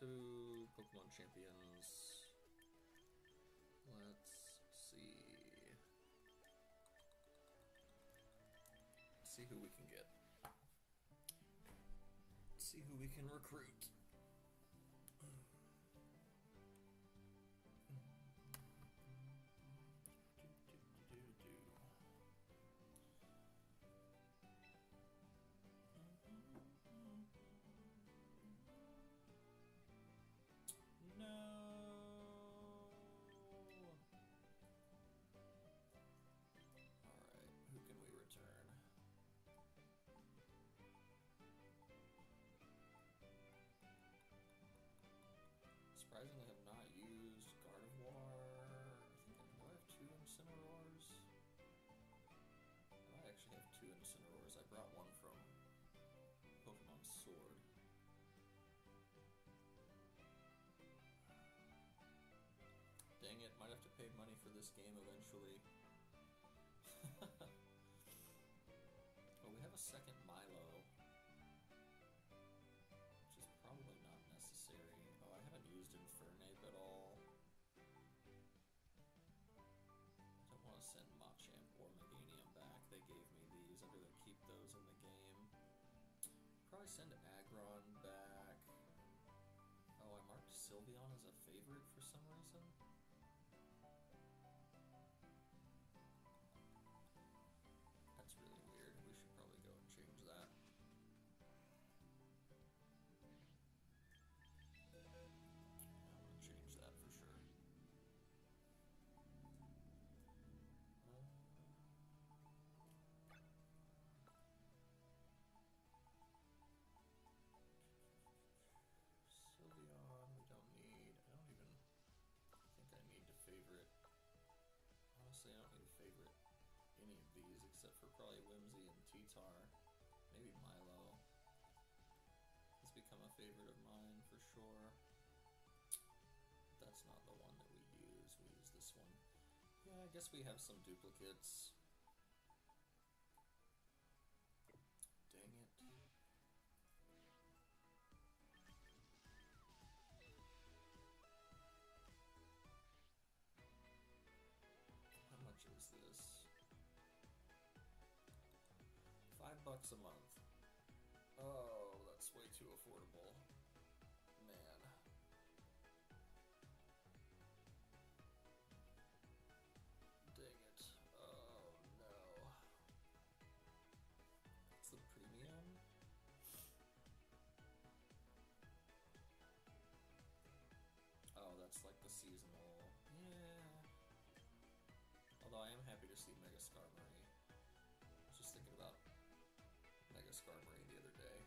to Pokemon Champions. Let's see. See who we can get. See who we can recruit. No. Alright, who can we return? Surprisingly, I have not used Gardevoir. I think do I have 2 Incineroars? I actually have 2 Incineroars. I brought one from Pokemon Sword. Dang it, might have to pay money for this game eventually. Oh, we have a second Milo, which is probably not necessary. Oh, I haven't used Infernape at all. I don't want to send Machamp or Meganium back. They gave me these. I'd rather keep those in the game. Probably send Aggron back. Oh, I marked Sylveon as a favorite for some reason. That's really weird. We should probably go and change that. I'm gonna change that for sure. Sylveon, we don't need. I don't even think I need to favorite. Honestly, I don't need to favorite any of these except for probably Whimsy and T-Tar. Maybe Milo has become a favorite of mine for sure. That's not the one that we use. We use this one. Yeah, I guess we have some duplicates. Dang it. How much is this? $5 a month. Oh, that's way too affordable. Man. Dang it. Oh no. It's the premium? Oh, that's like the seasonal. Yeah. Although I am happy to see Mega Skarmory. I was just thinking about Mega Skarmory the other day.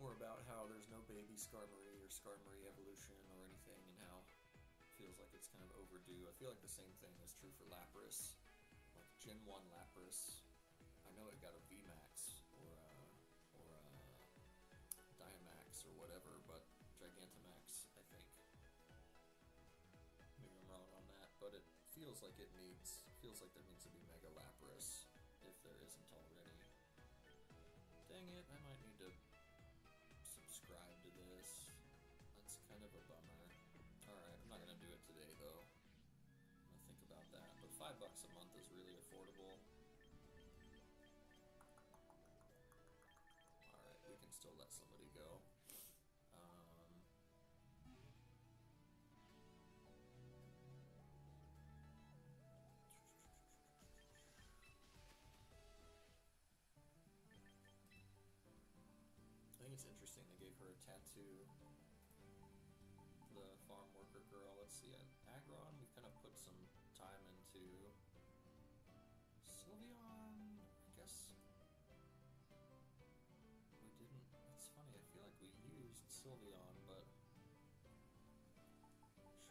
Or about how there's no baby Skarmory or Skarmory evolution or anything, and how it feels like it's kind of overdue. I feel like the same thing is true for Lapras. Like Gen 1 Lapras, I know it got a VMAX or a Dynamax or whatever, but Gigantamax, I think. Maybe I'm wrong on that, but it feels like there needs to be Mega Lapras if there isn't already. Dang it, I might need to subscribe to this. That's kind of a bummer. Alright, I'm not gonna do it today though. I'm gonna think about that. But $5 a month is really affordable. Alright, we can still let somebody go. I think it's interesting they gave her a tattoo. The farm worker girl. Let's see. Aggron, we've kind of put some time into. Sylveon, I guess we didn't. It's funny. I feel like we used Sylveon, but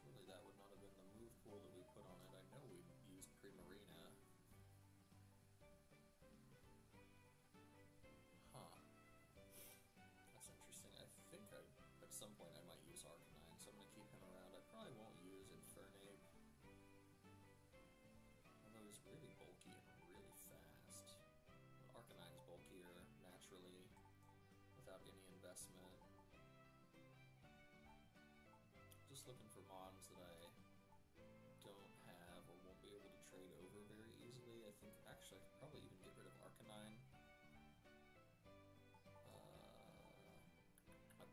surely that would not have been the move pool that we put on it. I know we used Primarina. Huh. That's interesting. I think at some point I might use Arcanine, so I'm going to keep him around. I probably won't use Infernape. Although he's really bulky and really fast. Arcanine's bulkier naturally, without any investment. just looking for mons that I don't have or won't be able to trade over very easily. I think actually I could probably even get rid of Arcanine. I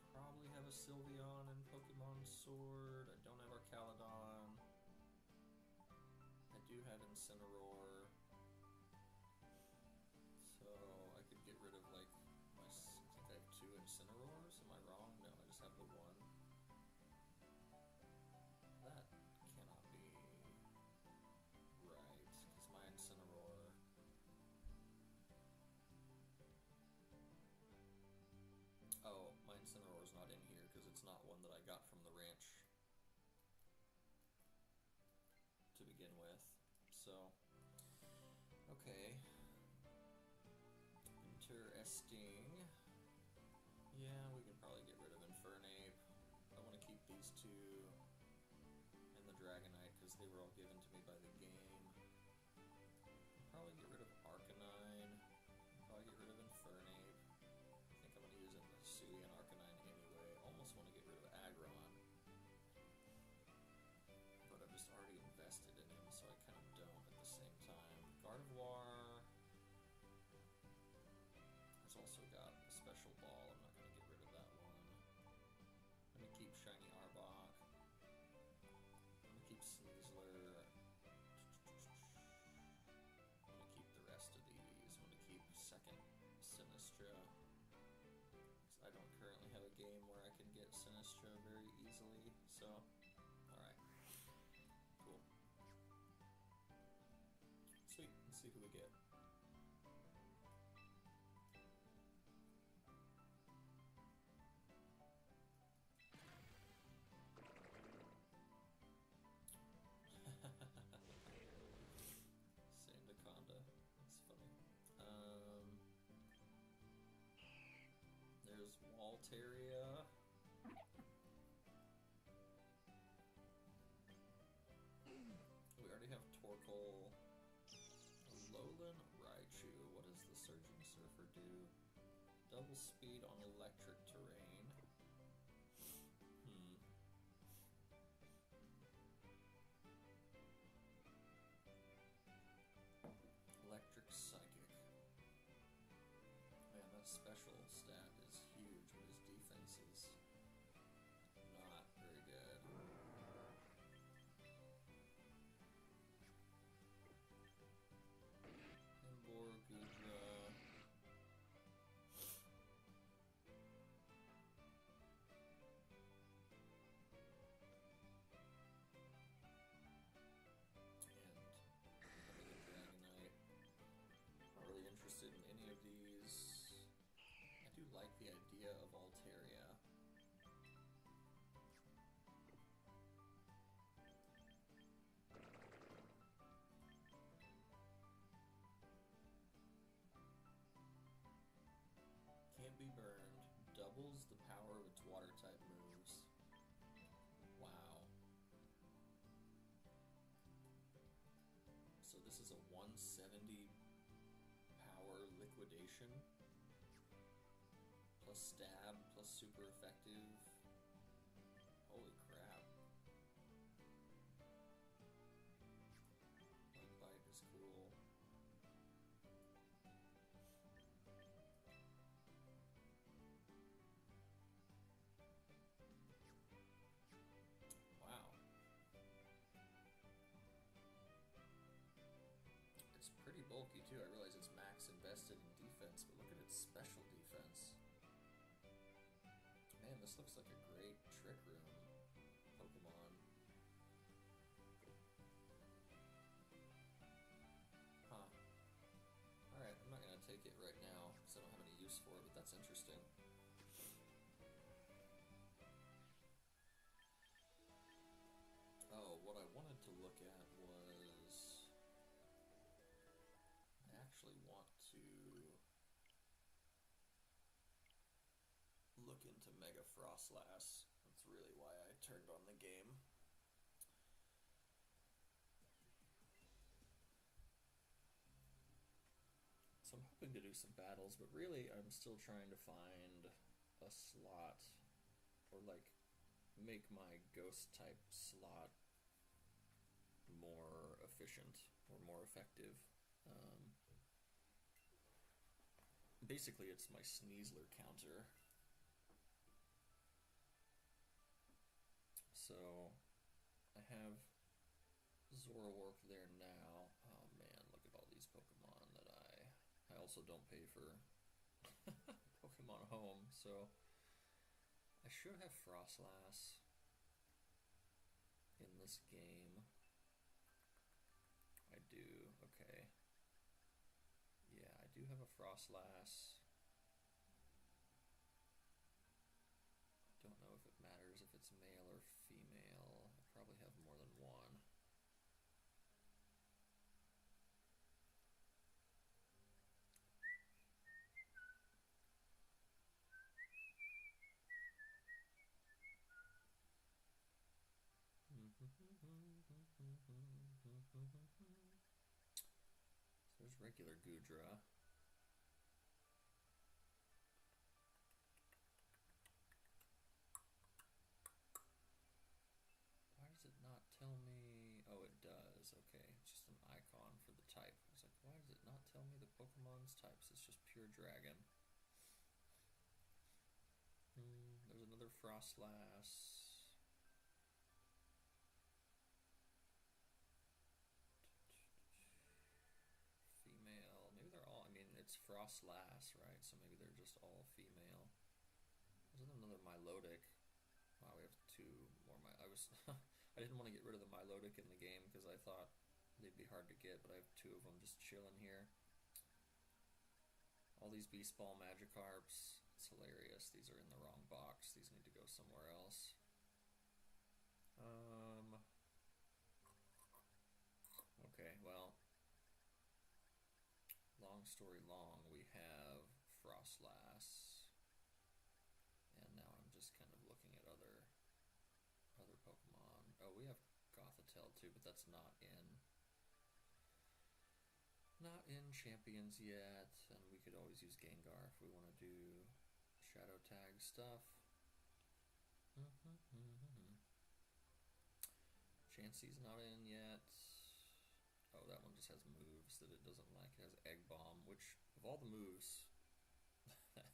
probably have a Sylveon in Pokemon Sword. I don't have Arcaludon. I do have Incineroar. So I could get rid of like my, I think I have 2 Incineroars. Am I wrong? No, I just have the 1. That cannot be right, because my Incineroar... Oh, my Incineroar is not in here because it's not one that I got from the ranch to begin with. So, okay. Interesting. Yeah, we can probably get rid of Infernape. I want to keep these 2 and the Dragonite because they were all given to me by the game. Probably get rid of Arcanine. Probably get rid of Infernape. I think I'm going to use it in Sui and Arcanine anyway. Almost want to get rid of Aggron. But I've just already invested in him, so I kind of don't at the same time. Gardevoir has also got a special ball. I'm not going to get rid of that one. I'm going to keep Shiny Arbok. I'm going to keep Sneasler. I'm going to keep the rest of these. I'm going to keep second Sinistcha. I don't currently have a game where I can get Sinistcha very easily, so alright. Cool. Sweet, let's see who we get. Sandaconda, that's funny. There's Walteria. We already have Torkoal. Alolan Raichu. What does the Surging Surfer do? Double speed on electric terrain. Electric Psychic. Man, that special stat is huge, but his defense is not very good. Emboar, Goodra. Not really interested in any of these. I do like the idea of Altaria. Can't be burned. Doubles the power of its water type moves. Wow. So this is a 170 power liquidation plus stab plus super effective. Holy crap. Bug bite is cool. Wow. It's pretty bulky too. I realize it's max invested in defense, but look at its special defense. Man, this looks like a great Trick Room Pokemon. Huh. Alright, I'm not going to take it right now because I don't have any use for it, but that's interesting. Oh, what I wanted to look at was... I actually want to look into Mega Frostlass. That's really why I turned on the game. So I'm hoping to do some battles, but really I'm still trying to find a slot or like make my ghost type slot more efficient or more effective. Basically, it's my Sneasler counter. So I have Zoroark there now. Oh man, look at all these Pokemon that I also don't pay for Pokemon Home, so I should have Frostlass in this game. I do, okay. Yeah, I do have a Frostlass. Don't know if it matters if it's male or female. I probably have more than one. So there's regular Goodra. Why does it not tell me? Oh, it does. Okay, it's just an icon for the type. I was like, why does it not tell me the Pokemon's types? It's just pure dragon. There's another Frostlass. Female. Maybe they're all, I mean, it's Frostlass, right? So maybe they're just all female. There's another Milotic. Wow, we have two more. I didn't want to get rid of the Milotic in the game because I thought they'd be hard to get, but I have two of them just chilling here. All these Beast Ball Magikarps. It's hilarious. These are in the wrong box. These need to go somewhere else. Okay, well, long story long, we have Frostlass, and now I'm just kind of looking at other Pokemon. Oh, we have Gothitelle too, but that's not in Champions yet, and we could always use Gengar if we want to do Shadow Tag stuff. Chansey's not in yet. Oh, that one just has moves that it doesn't like. It has Egg Bomb, which, of all the moves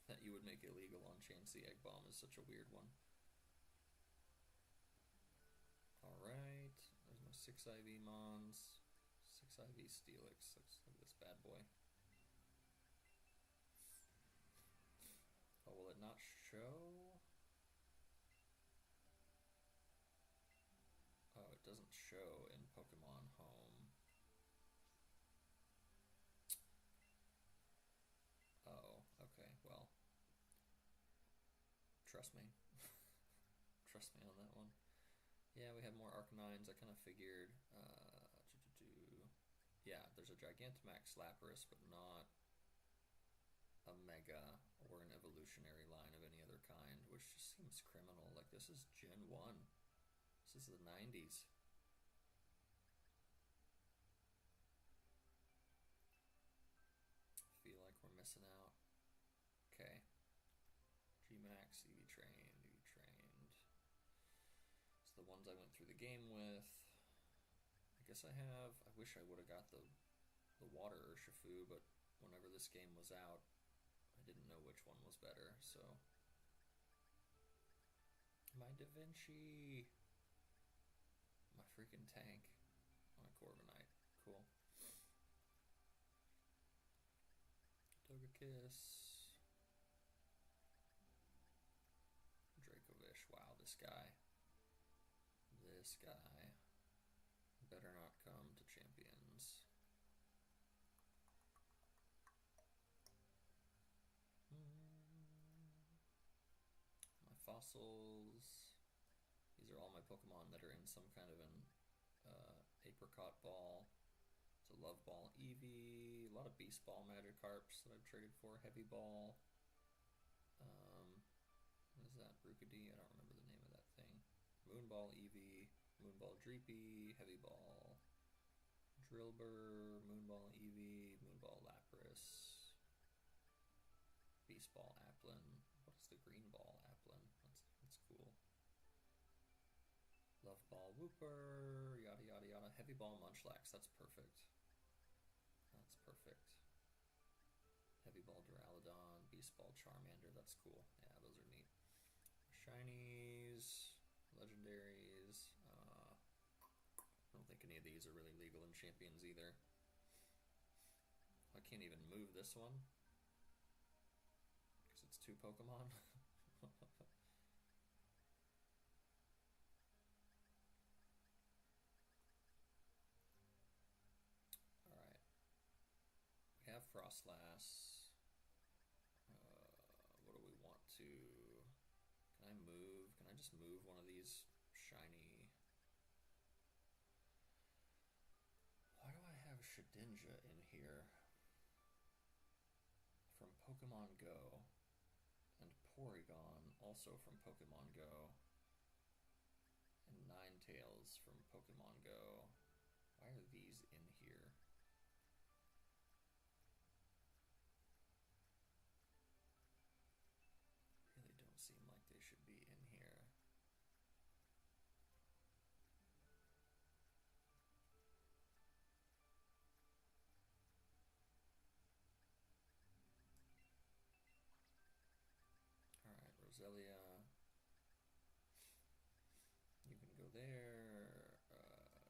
that you would make illegal on Chansey, Egg Bomb is such a weird one. Alright, there's my 6IV Mons. 6IV Steelix. Look at this bad boy. Oh, will it not show? Oh, it doesn't show in Pokemon Home. Oh, okay, well. Trust me. Trust me on that one. Yeah, we have more Arcanines. I kind of figured. Yeah, there's a Gigantamax Lapras, but not a Mega or an evolutionary line of any other kind, which just seems criminal. Like, this is Gen 1. This is the 90s. Feel like we're missing out. Okay. G-Max, EV Trained. It's the ones I went through the game with. I guess I wish I would have got the Water Urshifu, but whenever this game was out, I didn't know which one was better, so. My Da Vinci! My freaking tank on a Corviknight. Cool. Togekiss. Dracovish. Wow, this guy. This guy better not come to Champions. My fossils. These are all my Pokemon that are in some kind of an Apricot Ball. It's a Love Ball Eevee. A lot of Beast Ball Magikarps that I've traded for. Heavy Ball. What is that? Rookidee? I don't remember the name of that thing. Moonball Eevee. Moonball Dreepy. Heavy Ball. Drillbur. Moonball Eevee. Moonball Lapras. Beast Ball Applin. What is the green ball Applin? That's cool. Ball Wooper, yada yada yada. Heavy Ball Munchlax, that's perfect. That's perfect. Heavy Ball Duraludon, Beast Ball Charmander, that's cool. Yeah, those are neat. Shinies, Legendaries. I don't think any of these are really legal in Champions either. I can't even move this one because it's 2 Pokemon. Alright. We have Frostlass. What do we want to... Can I move? Can I just move one of these shiny... Why do I have Shedinja in here? From Pokemon Go. And Porygon, also from Pokemon Go. And Ninetales from Pokemon Go. Why are these in here? Really don't seem like they should be in here. Alright, Roselia. You can go there.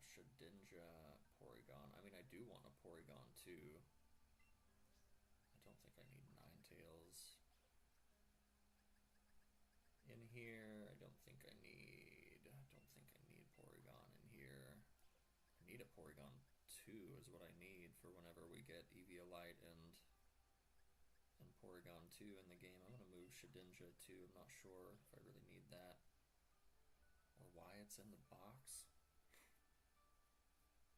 Shedinja, Porygon. I mean, I do want a Porygon too. I don't think I need Ninetales in here. I don't think I need Porygon in here. I need a Porygon 2 is what I need for whenever we get Eviolite and Porygon 2 in the game. I'm gonna move Shedinja too. I'm not sure if I really need that or why it's in the box.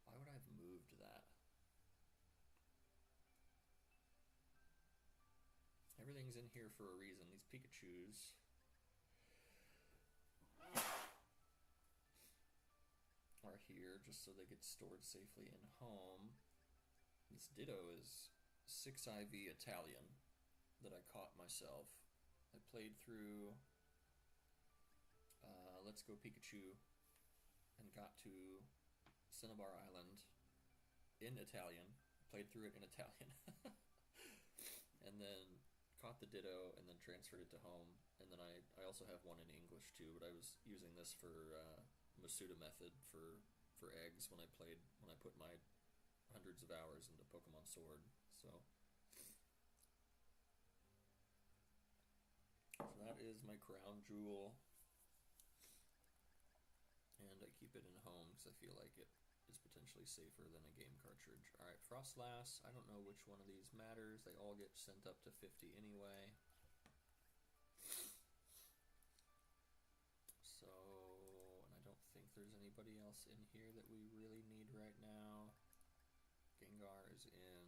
Why would I have moved that? Everything's in here for a reason. These Pikachus are here just so they get stored safely in home. This Ditto is 6 IV Italian that I caught myself. I played through Let's Go Pikachu and got to Cinnabar Island in Italian. Played through it in Italian. And then caught the Ditto and then transferred it to home. And then I also have one in English too, but I was using this for Masuda method for eggs when I put my hundreds of hours into Pokemon Sword. So that is my crown jewel. And I keep it in home because I feel like it is potentially safer than a game cartridge. Alright, Frostlass. I don't know which one of these matters. They all get sent up to 50 anyway. So, and I don't think there's anybody else in here that we really need right now. Gengar is in.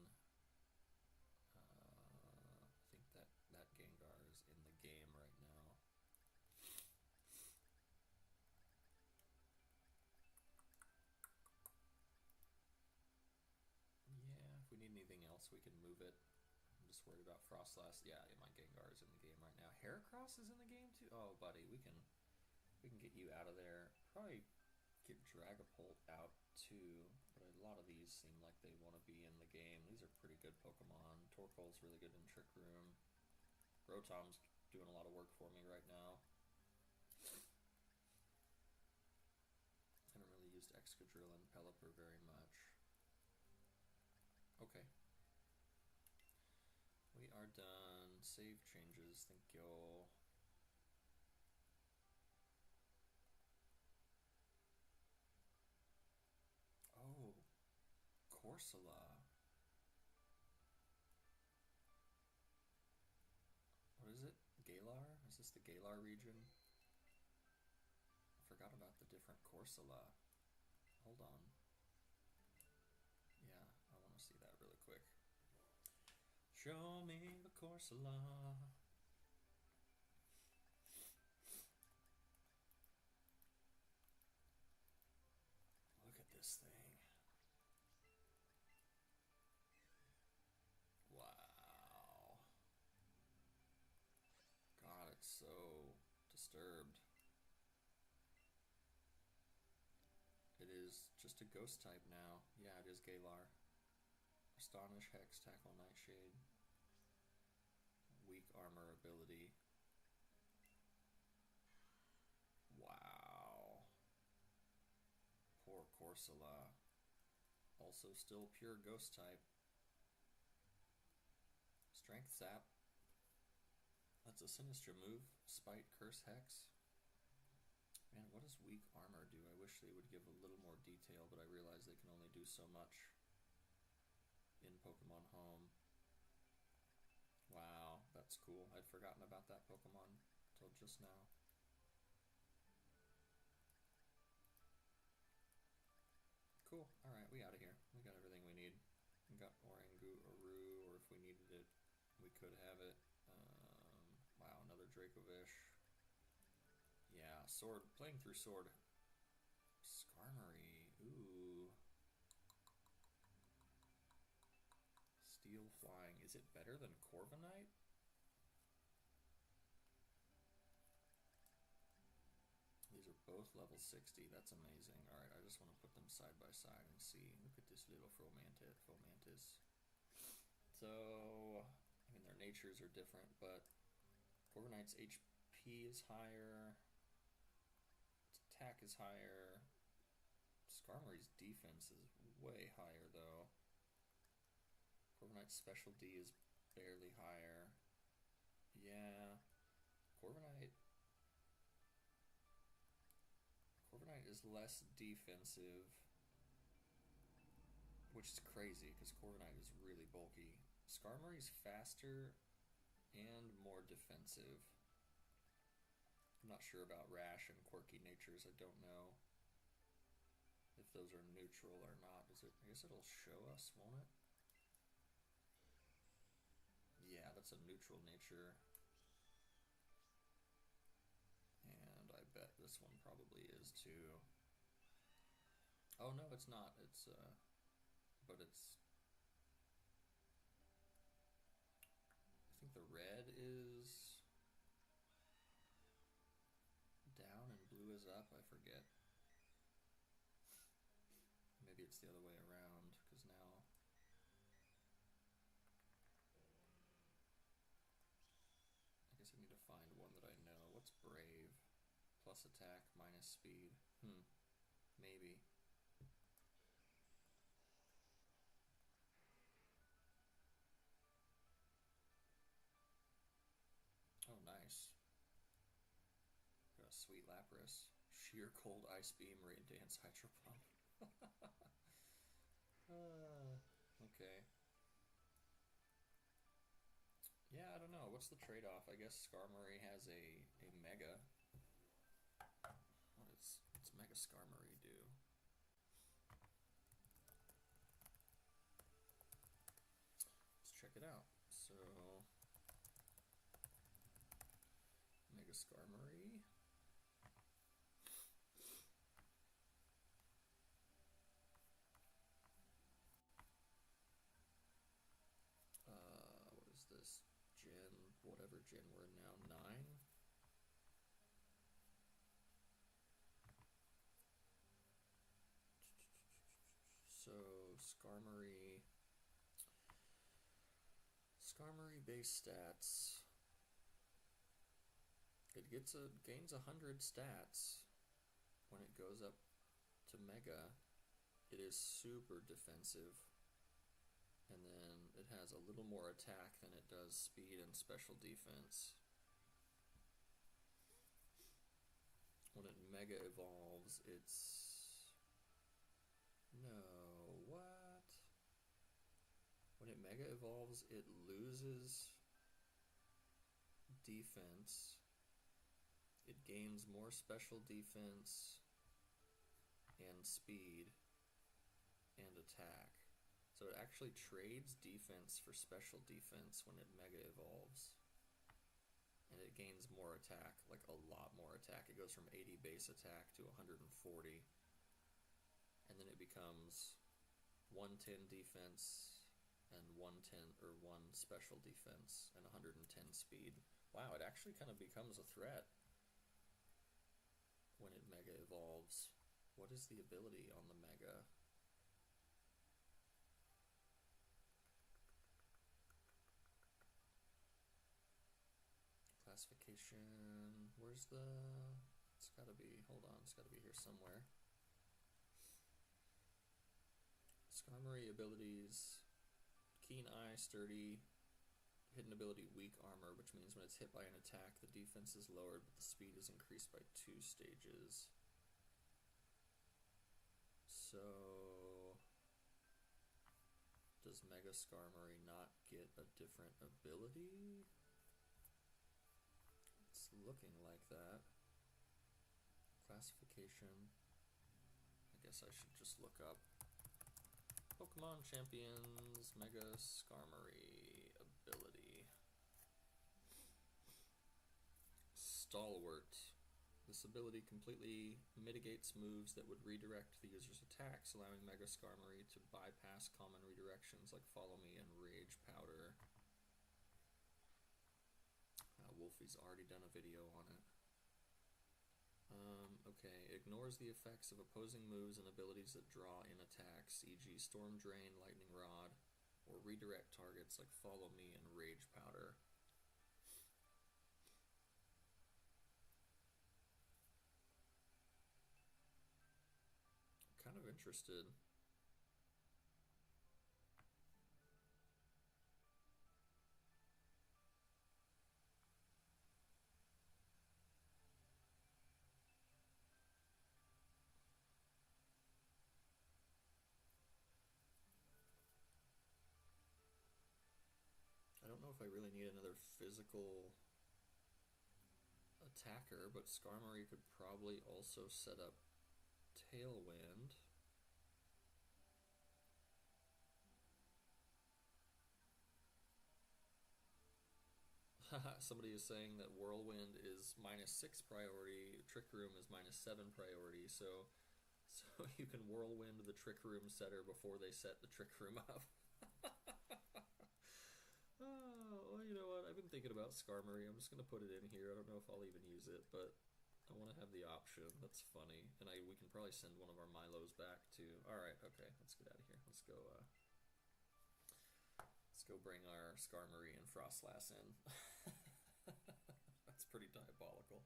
I think that Gengar is in the game right now. Yeah, if we need anything else, we can move it. I'm just worried about Frostlass. Yeah, my Gengar is in the game right now. Heracross is in the game too? Oh, buddy, we can get you out of there. Probably get Dragapult out too, but a lot of these seem like they want to be in the game. These are pretty good Pokemon. Torkoal's really good in Trick Room. Rotom's doing a lot of work for me right now. I haven't really used Excadrill and Pelipper very much. Okay. We are done. Save changes, thank you. Oh, Corsola. What is it? Galar? Is this the Galar region? I forgot about the different Corsola. Hold on. Yeah, I want to see that really quick. Show me the Corsola. Look at this thing. Wow. God, it's so disturbed. is just a ghost type now. Yeah, it is Galar. Astonish, Hex, Tackle, Nightshade. Weak armor ability. Wow. Poor Corsola. Also still pure ghost type. Strength Sap. That's a Sinistra move. Spite, Curse, Hex. Man, what does weak armor do? I wish they would give a little more detail, but I realize they can only do so much in Pokemon Home. Wow, that's cool. I'd forgotten about that Pokemon till just now. Cool. Alright, we out of here. We got everything we need. We got Orangu, Aru, or if we needed it, we could have it. Wow, another Dracovish. Yeah, Sword. Playing through Sword. Skarmory. Ooh. Steel Flying. Is it better than Corviknight? These are both level 60. That's amazing. Alright, I just want to put them side by side and see. Look at this little Fomantis. So, I mean, their natures are different, but Corviknight's HP is higher. Its attack is higher. Skarmory's defense is way higher, though. Corviknight's special D is barely higher. Yeah. Corviknight is less defensive, which is crazy because Corviknight is really bulky. Skarmory's faster and more defensive. I'm not sure about Rash and Quirky Natures. I don't know if those are neutral or not. I guess it'll show us, won't it? Yeah, that's a neutral nature. And I bet this one probably is too. Oh no, it's not. It's but it's, I think the red is down and blue is up. I forget. Maybe it's the other way around, because now I guess I need to find one that I know. What's Brave? Plus attack, minus speed. Maybe. Oh, nice. Got a sweet Lapras. Sheer Cold, Ice Beam, Rain Dance, Hydro Pump. Okay. Yeah, I don't know. What's the trade-off? I guess Skarmory has a Mega. What's Mega Skarmory do? Let's check it out. So, Mega Skarmory. What is this? Whatever gen we're in now, 9? So, Skarmory base stats. It gains 100 stats when it goes up to Mega. It is super defensive. And then it has a little more attack than it does speed and special defense. When it Mega evolves, no, what? When it Mega evolves, it loses defense. It gains more special defense and speed and attack. So it actually trades defense for special defense when it Mega evolves. And it gains more attack, like a lot more attack. It goes from 80 base attack to 140. And then it becomes 110 defense and 1 special defense and 110 speed. Wow, it actually kind of becomes a threat when it Mega evolves. What is the ability on the Mega? Classification. Where's the... It's gotta be... Hold on, it's gotta be here somewhere. Skarmory abilities. Keen Eye, Sturdy. Hidden ability, Weak Armor, which means when it's hit by an attack, the defense is lowered, but the speed is increased by 2 stages. So... Does Mega Skarmory not get a different ability? It's looking like that. Classification. I guess I should just look up Pokemon Champions Mega Skarmory ability. Stalwart. This ability completely mitigates moves that would redirect the user's attacks, allowing Mega Skarmory to bypass common redirections like Follow Me and Rage Powder. Wolfie's already done a video on it. Okay, ignores the effects of opposing moves and abilities that draw in attacks, e.g. Storm Drain, Lightning Rod, or redirect targets like Follow Me and Rage Powder. I'm kind of interested. I don't know if I really need another physical attacker, but Skarmory could probably also set up Tailwind. Somebody is saying that Whirlwind is -6 priority, Trick Room is -7 priority, so you can Whirlwind the Trick Room setter before they set the Trick Room up. Oh, well, you know what? I've been thinking about Skarmory. I'm just gonna put it in here. I don't know if I'll even use it, but I want to have the option. That's funny, and we can probably send one of our Milos back too. All right, okay, let's get out of here. Let's go. Let's go bring our Skarmory and Frostlass in. That's pretty diabolical.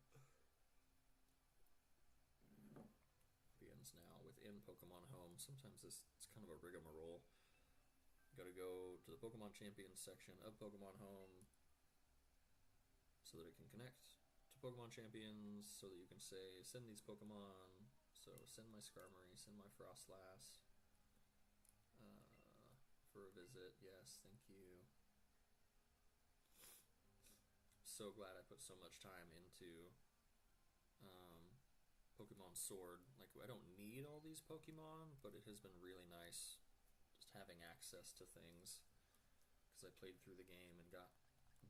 Begins now within Pokemon Home. Sometimes it's kind of a rigmarole. Gotta go to the Pokemon Champions section of Pokemon Home so that it can connect to Pokemon Champions, so that you can say, send these Pokemon. So send my Skarmory, send my Frostlass for a visit. Yes, thank you. So glad I put so much time into Pokemon Sword. Like, I don't need all these Pokemon, but it has been really nice just having access to things, because I played through the game and got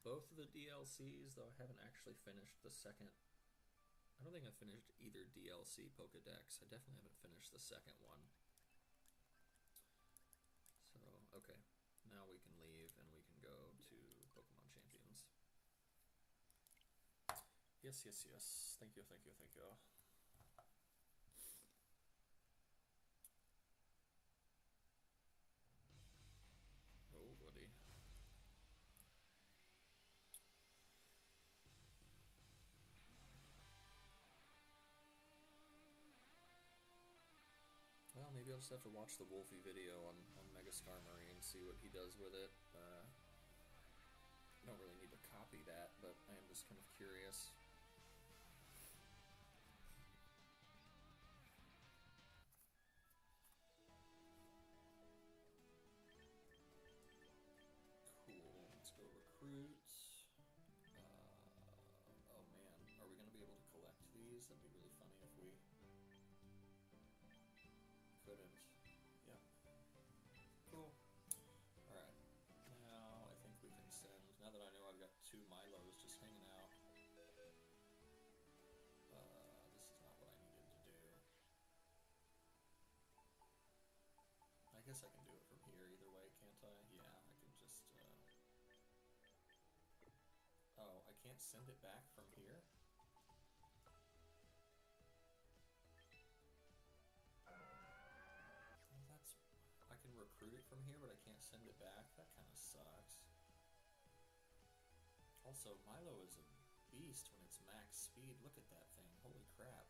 both of the DLCs, though I haven't actually finished the second. I don't think I finished either DLC Pokedex. I definitely haven't finished the second one. So, okay. Now we can leave and we can go to Pokemon Champions. Yes, yes, yes. Thank you, thank you, thank you. Oh, buddy. Well, maybe I'll just have to watch the Wolfie video on Mega Skarmory and see what he does with it. I don't really need to copy that, but I am just kind of curious. Cool, let's go recruit. Oh man, are we going to be able to collect these? That'd be really funny if we couldn't. Yep. Cool. Alright, now I think we can send, now that I know I've got 2 Milos just hanging out. This is not what I needed to do. I guess I can do it from here either way, can't I? Yeah, I can just, Oh, I can't send it back from here? recruit it from here, but I can't send it back. That kind of sucks. Also, Milo is a beast when it's max speed. Look at that thing. Holy crap.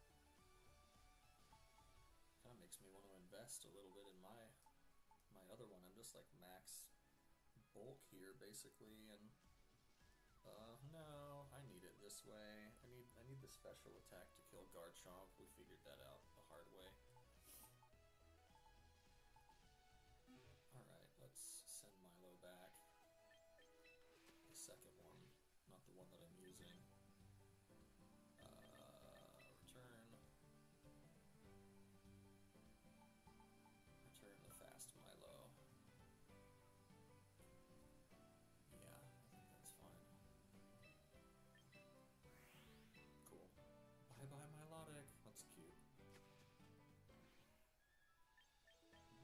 Kind of makes me want to invest a little bit in my other one. I'm just like max bulk here basically, and no, I need it this way. I need the special attack to kill Garchomp. We figured that out the hard way. Alright, let's send Milo back. The second one, not the one that I'm using. Return. Return the fast Milo. Yeah, I think that's fine. Cool. Bye-bye, Milotic. That's cute.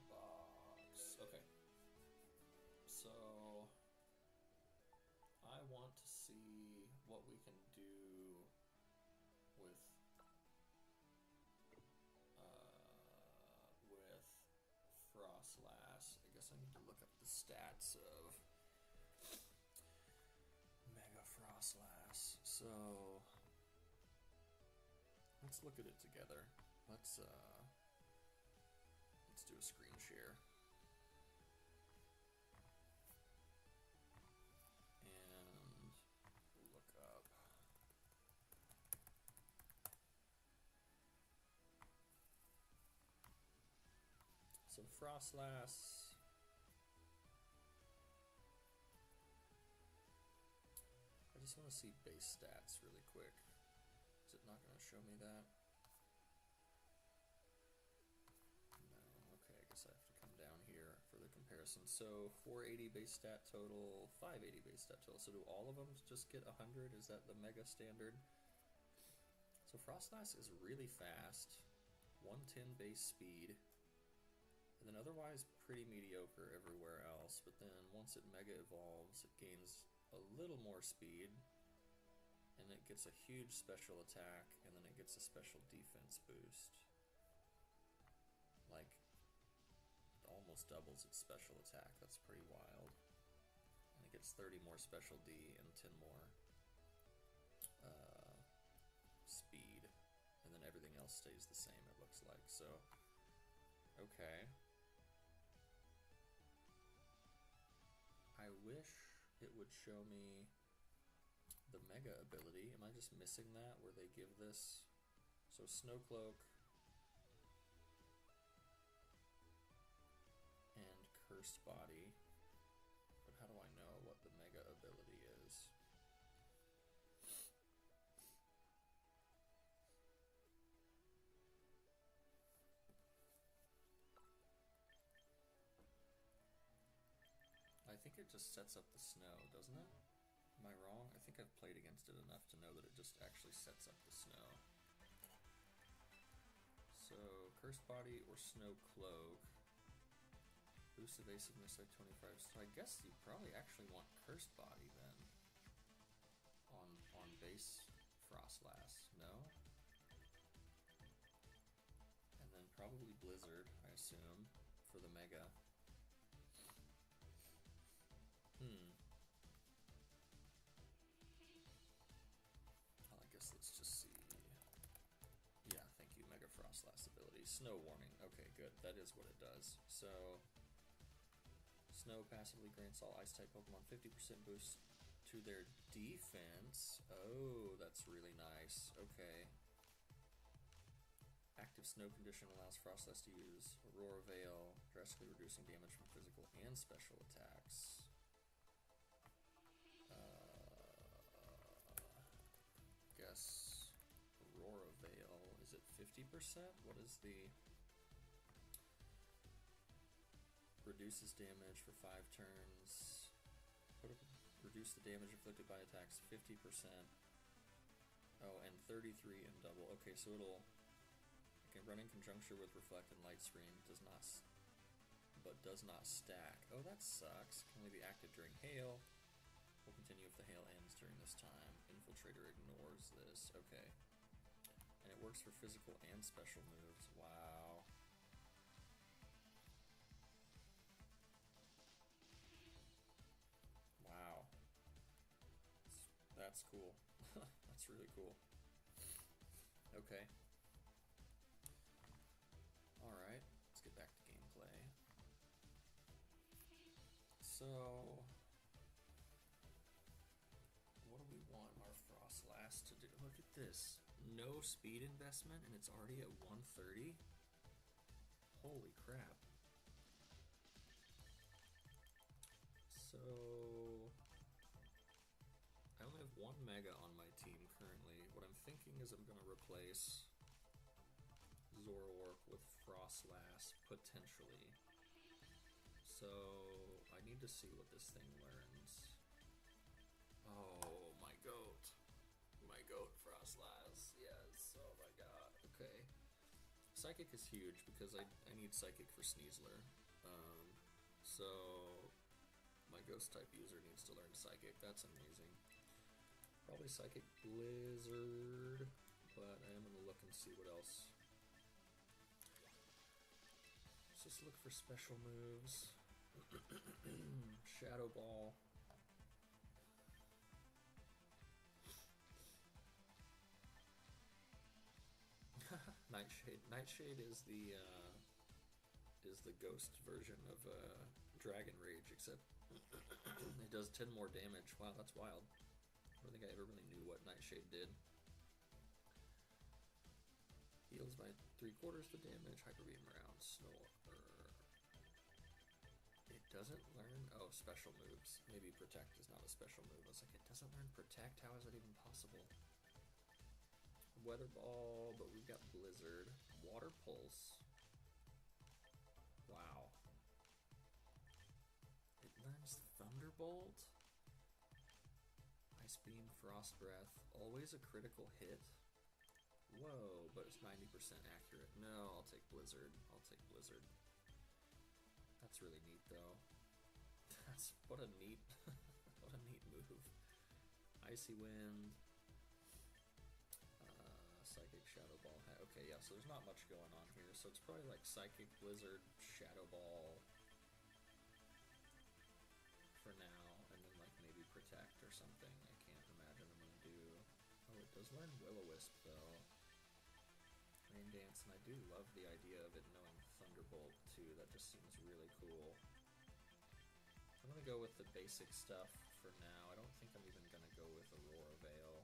Box. Okay. So, I want to see what we can do with Frostlass. I guess I need to look up the stats of Mega Frostlass. So let's look at it together. Let's do a screen share. And look up. So Frostlass. I just want to see base stats really quick. Is it not going to show me that? No. Okay, I guess I have to come down here for the comparison. So 480 base stat total, 580 base stat total. So do all of them just get 100? Is that the mega standard? So Frostlass is really fast, 110 base speed, and then otherwise pretty mediocre everywhere else. But then once it mega evolves, it gains a little more speed, and it gets a huge special attack, and then it gets a special defense boost. Like, it almost doubles its special attack. That's pretty wild. And it gets 30 more special D and 10 more speed, and then everything else stays the same, it looks like. So, okay. I wish it would show me the mega ability. Am I just missing that where they give this? So Snowcloak and Cursed Body, but how do I know what the mega ability is? I think it just sets up the snow, doesn't it? Am I wrong? I think I've played against it enough to know that it just actually sets up the snow. So, Cursed Body or Snow Cloak. Boost evasiveness by 25. So I guess you probably actually want Cursed Body then. On base Frostlass, no? And then probably Blizzard, I assume, for the Mega. Well, I guess let's just see. Yeah, thank you, Mega Frostlass ability. Snow Warning. Okay, good. That is what it does. So, Snow passively grants all Ice-type Pokemon 50% boost to their defense. Oh, that's really nice. Okay. Active Snow condition allows Frostlass to use Aurora Veil, drastically reducing damage from physical and special attacks. Guess Aurora Veil, is it 50%? What is the... Reduces damage for 5 turns. Reduce the damage inflicted by attacks 50%. Oh, and 33 in double. Okay, so it can run in conjunction with Reflect and Light Screen, does not stack. Oh, that sucks. Can only be active during hail. Will continue if the hail ends during this time. Infiltrator ignores this. Okay. And it works for physical and special moves. Wow. That's cool. That's really cool. Okay. Alright, let's get back to gameplay. So, what do we want our Frostlass to do? Look at this. No speed investment and it's already at 130? Holy crap. So, I only have one Mega on my team currently. What I'm thinking is I'm going to replace Zoroark with Frostlass, potentially. So, I need to see what this thing learns. Oh, my goat. My goat Frostlass. Yes, oh my god. Okay. Psychic is huge because I need Psychic for Sneasler. So, my Ghost type user needs to learn Psychic. That's amazing. Probably Psychic Blizzard, but I am going to look and see what else. Let's just look for special moves. Shadow Ball. Nightshade. Nightshade is the ghost version of Dragon Rage, except it does 10 more damage. Wow, that's wild. I don't think I ever really knew what Nightshade did. Heals by 3/4 the damage. Hyper Beam around. Snore. It doesn't learn. Oh, special moves. Maybe Protect is not a special move. I was like, it doesn't learn Protect. How is that even possible? Weather Ball, but we've got Blizzard. Water Pulse. Wow. It learns Thunderbolt. Ice Beam, Frost Breath. Always a critical hit. Whoa, but it's 90% accurate. No, I'll take Blizzard. I'll take Blizzard. That's really neat, though. That's what a neat, what a neat move. Icy Wind. Psychic, Shadow Ball. Okay, yeah, so there's not much going on here. So it's probably like Psychic, Blizzard, Shadow Ball for now, and then like maybe Protect or something. I can't imagine I'm gonna do. Oh, it does learn Will-O-Wisp though. Rain Dance, and I do love the idea of it knowing Thunderbolt too. That just seems really cool. I'm gonna go with the basic stuff for now. I don't think I'm even gonna go with Aurora Veil.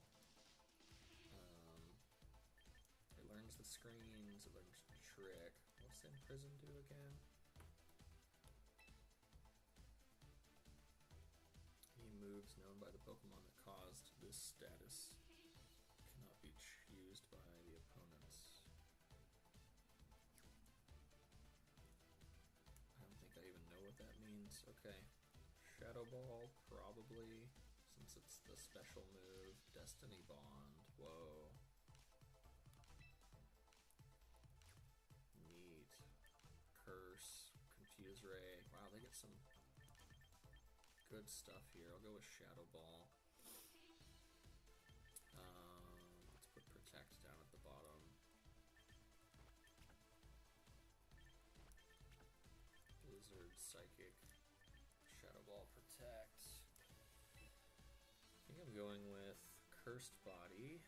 It learns the screens, it learns Trick. What's Imprison do again? Any moves known by the Pokemon that caused this status cannot be used by the opponents. I don't think I even know what that means. Okay. Shadow Ball, probably, since it's the special move. Destiny Bond. Whoa. Neat. Curse. Confuse Ray. Wow, they get some good stuff here. I'll go with Shadow Ball. Let's put Protect down at the bottom. Blizzard, Psychic, Shadow Ball, Protect. I think I'm going with Cursed Body.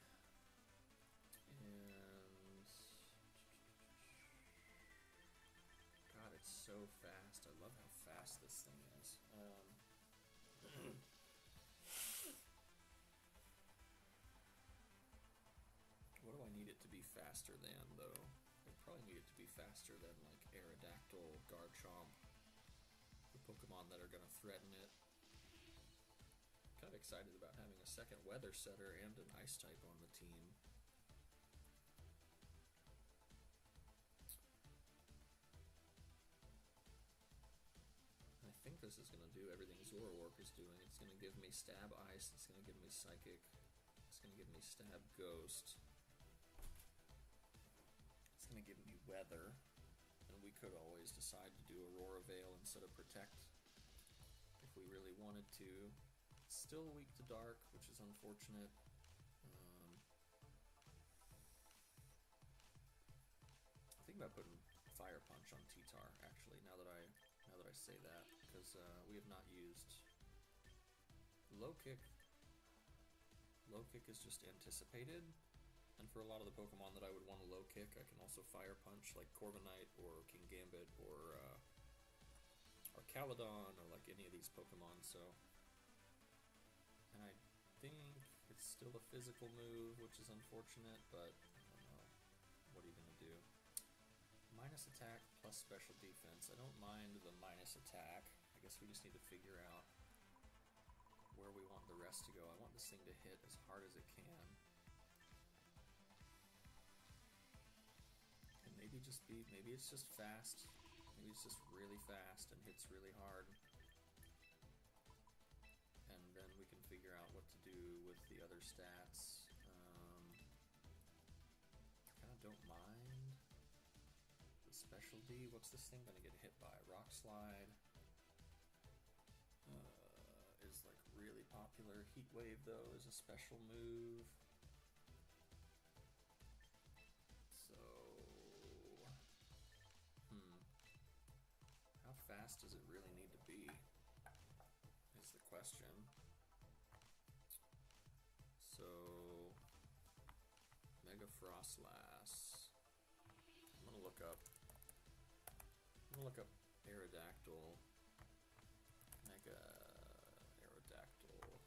And God, it's so fast. I love how fast this thing is. What do I need it to be faster than, though? I probably need it to be faster than, like, Aerodactyl, Garchomp, the Pokemon that are going to threaten it. Kind of excited about having a second Weather Setter and an Ice type on the team. I think this is going to do everything Zoroark is doing. It's going to give me Stab Ice, it's going to give me Psychic, it's going to give me Stab Ghost. It's going to give me Weather, and we could always decide to do Aurora Veil instead of Protect if we really wanted to. It's still weak to Dark, which is unfortunate. I think about putting Fire Punch on T-Tar, actually, now that I say that, because we have not used Low Kick. Low kick is just anticipated. And for a lot of the Pokemon that I would want to low kick, I can also Fire Punch, like Corviknight or King Gambit or Caledon or like any of these Pokemon. So, and I think it's still a physical move, which is unfortunate, but I don't know. What are you gonna do? Minus attack plus special defense. I don't mind the minus attack. I guess we just need to figure out where we want the rest to go. I want this thing to hit as hard as it can. And maybe it's just fast. Maybe it's just really fast and hits really hard. And then we can figure out what to do with the other stats. Kind of don't mind the special D. What's this thing gonna get hit by? Rock Slide. Is like really popular. Heat Wave though is a special move. So, how fast does it really need to be? Is the question. So, Mega Frostlass. I'm gonna look up Aerodactyl. Mega Aerodactyl.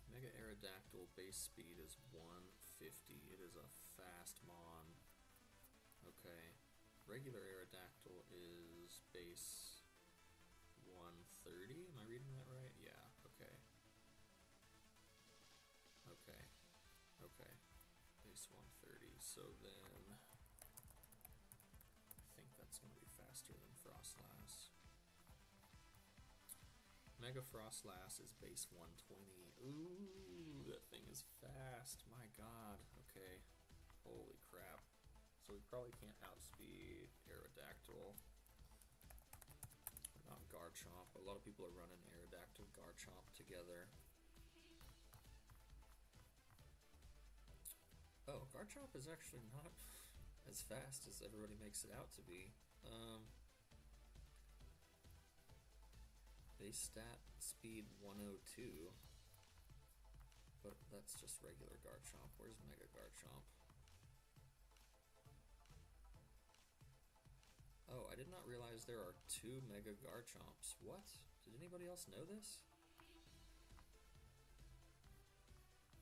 Mega Aerodactyl base speed is 150. It is a fast mon. Okay. Regular Aerodactyl is base 130. Am I reading that right? Yeah. Okay. Okay. Okay. Base 130. So then I think that's going to be faster than Frostlass. Mega Frostlass is base 120. Ooh, that thing is fast. My god. Okay. Holy crap. So we probably can't outspeed Aerodactyl. What about Garchomp? A lot of people are running Aerodactyl, Garchomp together. Oh, Garchomp is actually not as fast as everybody makes it out to be. Base stat speed 102, but that's just regular Garchomp. Where's Mega Garchomp? Oh, I did not realize there are 2 Mega Garchomps. What? Did anybody else know this?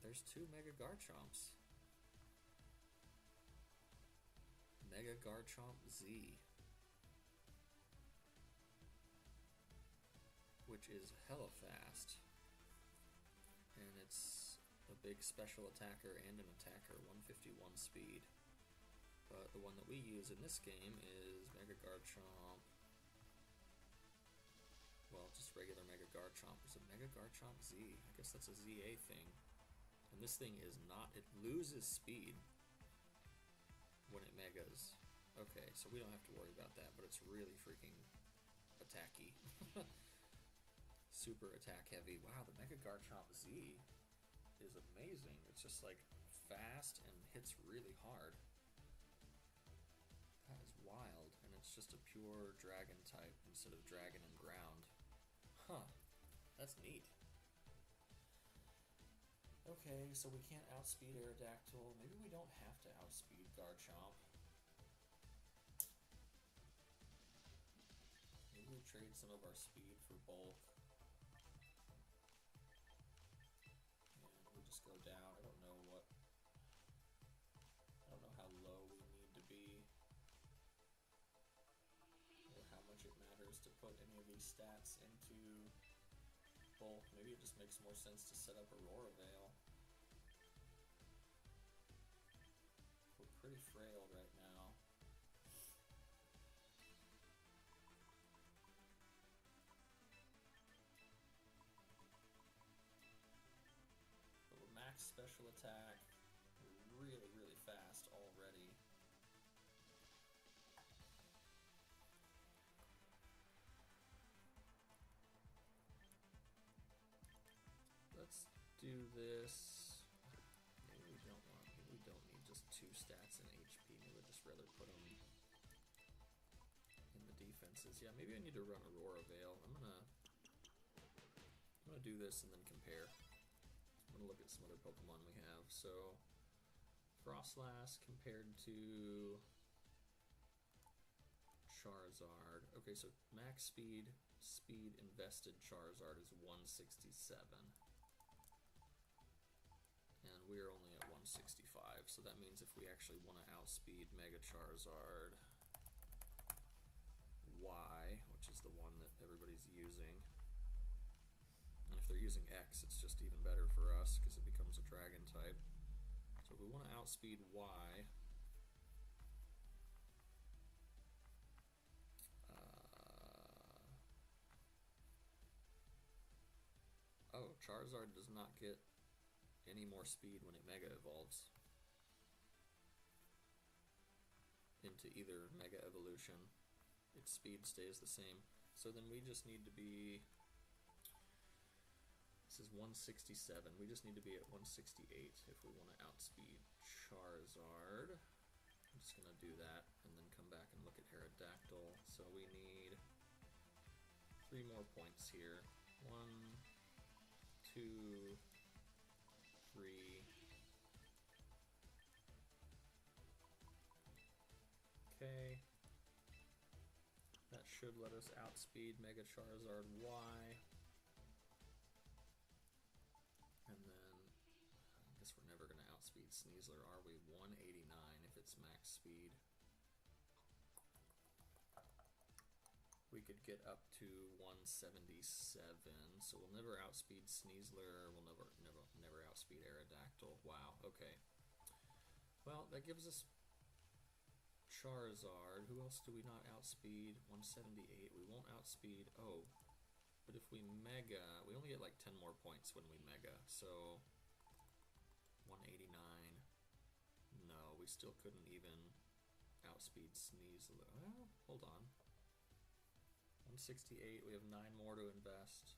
There's 2 Mega Garchomps. Mega Garchomp Z. Which is hella fast. And it's a big special attacker and an attacker, 151 speed. But the one that we use in this game is Mega Garchomp. Well, just regular Mega Garchomp. Is it Mega Garchomp Z? I guess that's a ZA thing. And this thing is not, it loses speed when it megas. Okay, so we don't have to worry about that, but it's really freaking attacky. Super attack heavy. Wow, the Mega Garchomp Z is amazing. It's just like fast and hits really hard. That is wild. And it's just a pure dragon type instead of dragon and ground. Huh. That's neat. Okay, so we can't outspeed Aerodactyl. Maybe we don't have to outspeed Garchomp. Maybe we trade some of our speed for bulk. Go down. I don't know how low we need to be or how much it matters to put any of these stats into bulk. Maybe it just makes more sense to set up Aurora Veil. We're pretty frail right now. Max special attack, really, really fast already. Let's do this. Maybe we don't need just 2 stats in HP. Maybe I'd just rather put them in the defenses. Yeah, maybe I need to run Aurora Veil. I'm I'm going to do this and then compare. I'm going to look at some other Pokemon we have. So, Frostlass compared to Charizard. Okay, so max speed invested Charizard is 167. And we're only at 165, so that means if we actually want to outspeed Mega Charizard Y, which is the one that everybody's using, and if they're using X, it's just even better for us because it becomes a dragon type. So if we want to outspeed Y, oh, Charizard does not get any more speed when it Mega Evolves into either Mega Evolution. Its speed stays the same. So then we just need to be, this is 167, we just need to be at 168 if we want to outspeed Charizard. I'm just going to do that and then come back and look at Aerodactyl. So we need 3 more points here. 1, 2, 3. Okay. That should let us outspeed Mega Charizard Y. And then, I guess we're never going to outspeed Sneasler, are we? 189 if it's max speed. We could get up to 177, so we'll never outspeed Sneasler, we'll never outspeed Aerodactyl. Wow, okay. Well, that gives us Charizard. Who else do we not outspeed? 178. We won't outspeed. Oh, but if we Mega, we only get like 10 more points when we Mega. So 189. No, we still couldn't even outspeed Sneasler. Well, hold on. 168. We have 9 more to invest.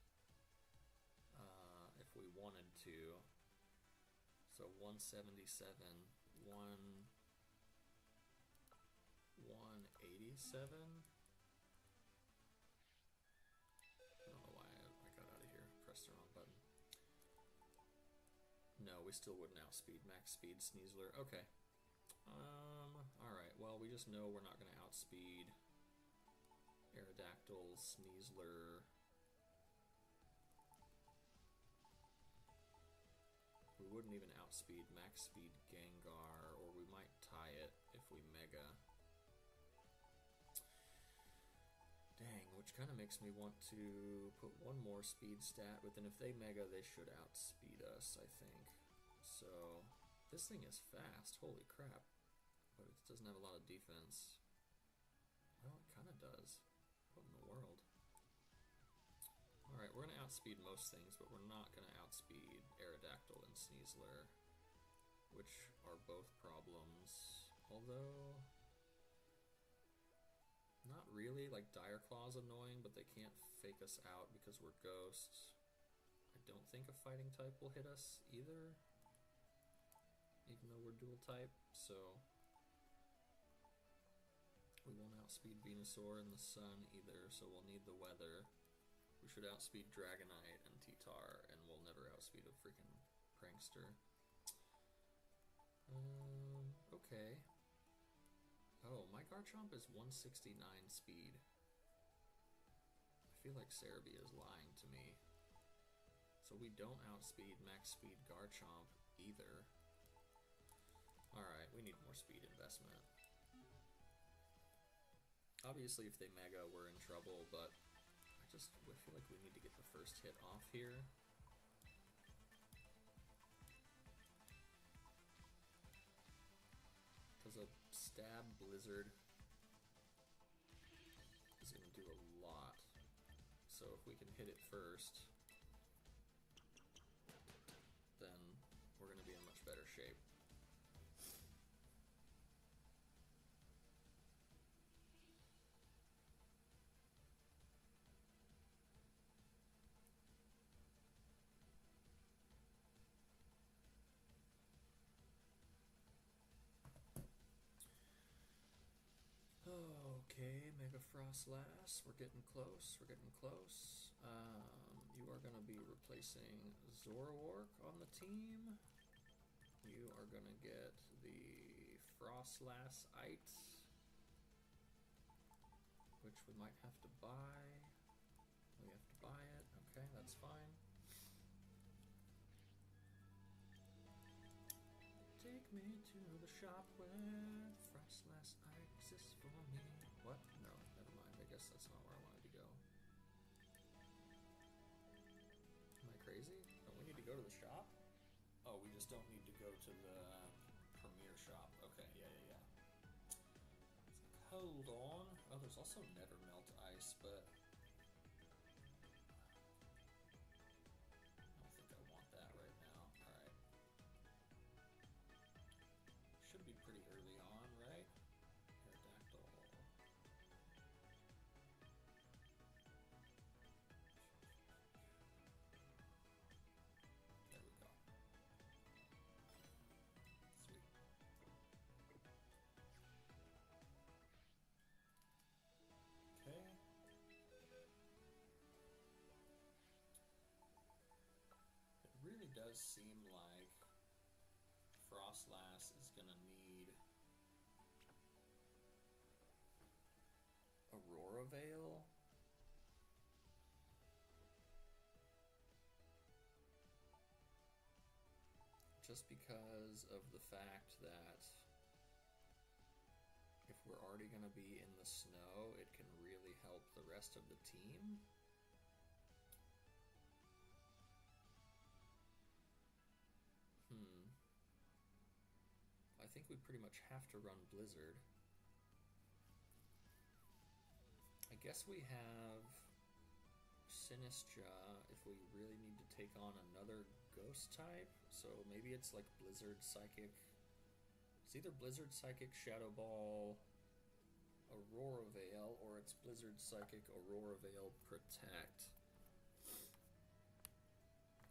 If we wanted to. So 177. 187? I don't know why I got out of here. Pressed the wrong button. No, we still wouldn't outspeed max speed Sneasler. Okay. Alright, well, we just know we're not going to outspeed Aerodactyl, Sneasler. We wouldn't even outspeed max speed Gengar, or we might tie it if we Mega. Dang, which kind of makes me want to put one more speed stat, but then if they Mega, they should outspeed us, I think. So, this thing is fast, holy crap. But it doesn't have a lot of defense. Well, it kind of does. What in the world? Alright, we're going to outspeed most things, but we're not going to outspeed Aerodactyl and Sneasler, which are both problems. Although, not really. Like, Dire Claw's annoying, but they can't fake us out because we're ghosts. I don't think a fighting type will hit us either, even though we're dual type, so we won't outspeed Venusaur in the sun either, so we'll need the weather. We should outspeed Dragonite and T-Tar, and we'll never outspeed a freaking Prankster. Okay. Oh, my Garchomp is 169 speed. I feel like Cerebi is lying to me. So we don't outspeed max speed Garchomp either. Alright, we need more speed investment. Obviously, if they Mega, we're in trouble, but I feel like we need to get the first hit off here. Because a Stab Blizzard is going to do a lot. So if we can hit it first, then we're going to be in much better shape. Okay, Mega Frostlass, we're getting close, we're getting close. You are going to be replacing Zoroark on the team. You are going to get the Frostlassite, which we might have to buy. We have to buy it. Okay, that's fine. Take me to the shop where Frostlassite exists for me. What? No, never mind. I guess that's not where I wanted to go. Am I crazy? Don't we need to go to the shop? Oh, we just don't need to go to the Premier shop. Okay, yeah. Hold on. Oh, there's also Never Melt Ice, but I don't think I want that right now. Alright. Should be pretty early on, right? Aerodactyl. There we go. Sweet. Okay. It really does seem like Frostlass is gonna need Aurora Veil. Just because of the fact that if we're already going to be in the snow, it can really help the rest of the team. I think we pretty much have to run Blizzard. I guess we have Sinistcha if we really need to take on another ghost type. So maybe it's like Blizzard Psychic. It's either Blizzard Psychic Shadow Ball Aurora Veil, or it's Blizzard Psychic Aurora Veil Protect.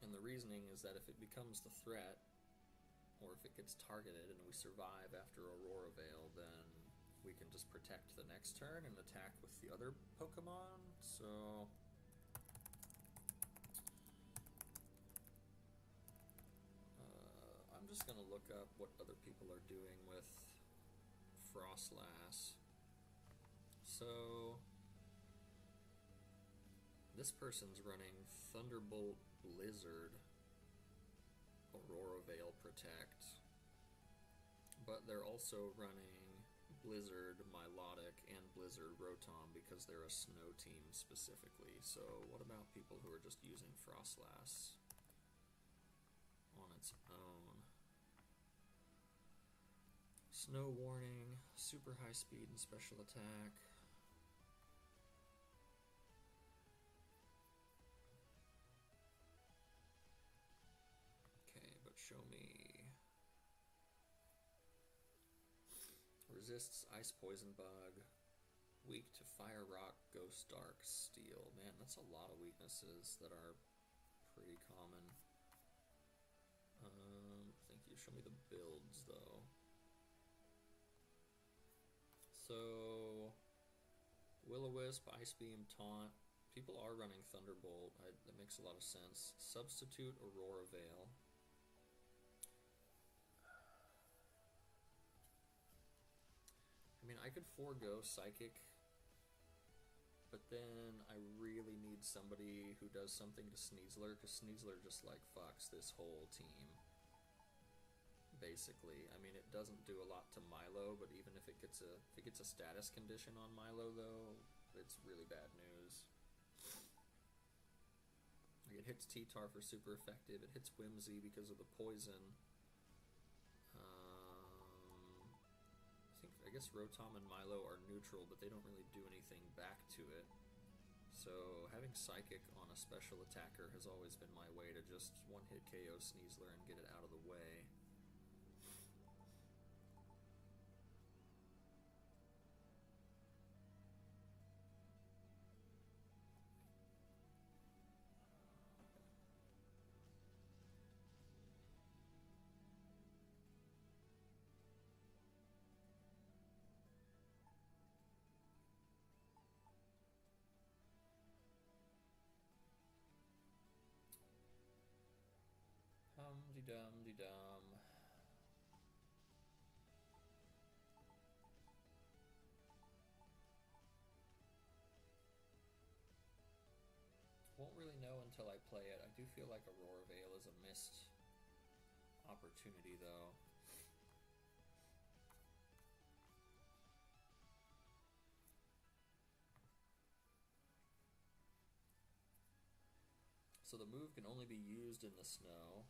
And the reasoning is that if it becomes the threat, or if it gets targeted and we survive after Aurora Veil, then we can just protect the next turn and attack with the other Pokemon. So I'm just gonna look up what other people are doing with Frostlass. So this person's running Thunderbolt Blizzard Aurora Veil Protect, but they're also running Blizzard Milotic and Blizzard Rotom because they're a snow team specifically. So what about people who are just using Frostlass on its own? Snow Warning, super high speed and special attack. Okay, but show me. Resists Ice Poison Bug. Weak to Fire Rock, Ghost Dark, Steel. Man, that's a lot of weaknesses that are pretty common. Thank you. Show me the builds, though. So, Will-O-Wisp, Ice Beam, Taunt. People are running Thunderbolt. That makes a lot of sense. Substitute Aurora Veil. I mean, I could forego Psychic, but then I really need somebody who does something to Sneasler, because Sneasler just, like, fucks this whole team. Basically, I mean, it doesn't do a lot to Milo, but even if it gets a status condition on Milo, though, it's really bad news. Like, it hits T-Tar for super effective. It hits Whimsy because of the poison. I guess Rotom and Milo are neutral, but they don't really do anything back to it. So having Psychic on a special attacker has always been my way to just one-hit KO Sneasler and get it out of the way. Dum-de-dum. Won't really know until I play it. I do feel like Aurora Veil is a missed opportunity, though. So the move can only be used in the snow.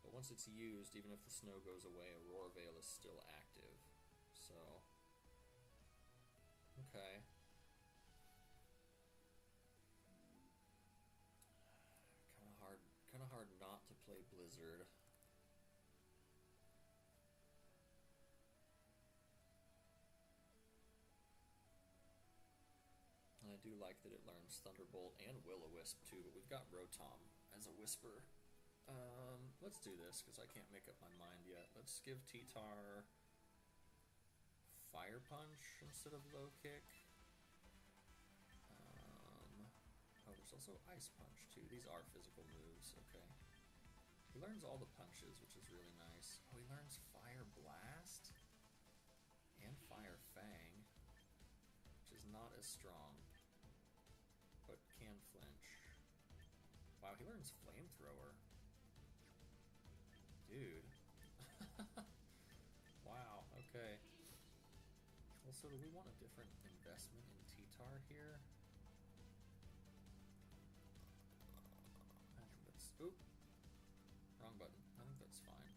But once it's used, even if the snow goes away, Aurora Veil is still active. So, okay. Kind of hard not to play Blizzard. And I do like that it learns Thunderbolt and Will-O-Wisp too, but we've got Rotom as a Whisper. Let's do this, because I can't make up my mind yet. Let's give T-Tar Fire Punch instead of Low Kick. Oh, there's also Ice Punch too. These are physical moves, okay. He learns all the punches, which is really nice. Oh, he learns Fire Blast and Fire Fang, which is not as strong, but can flinch. Wow, he learns Flamethrower. Dude. Wow, okay. Well, so do we want a different investment in T-Tar here? I think that's... Oop! Wrong button. I think that's fine.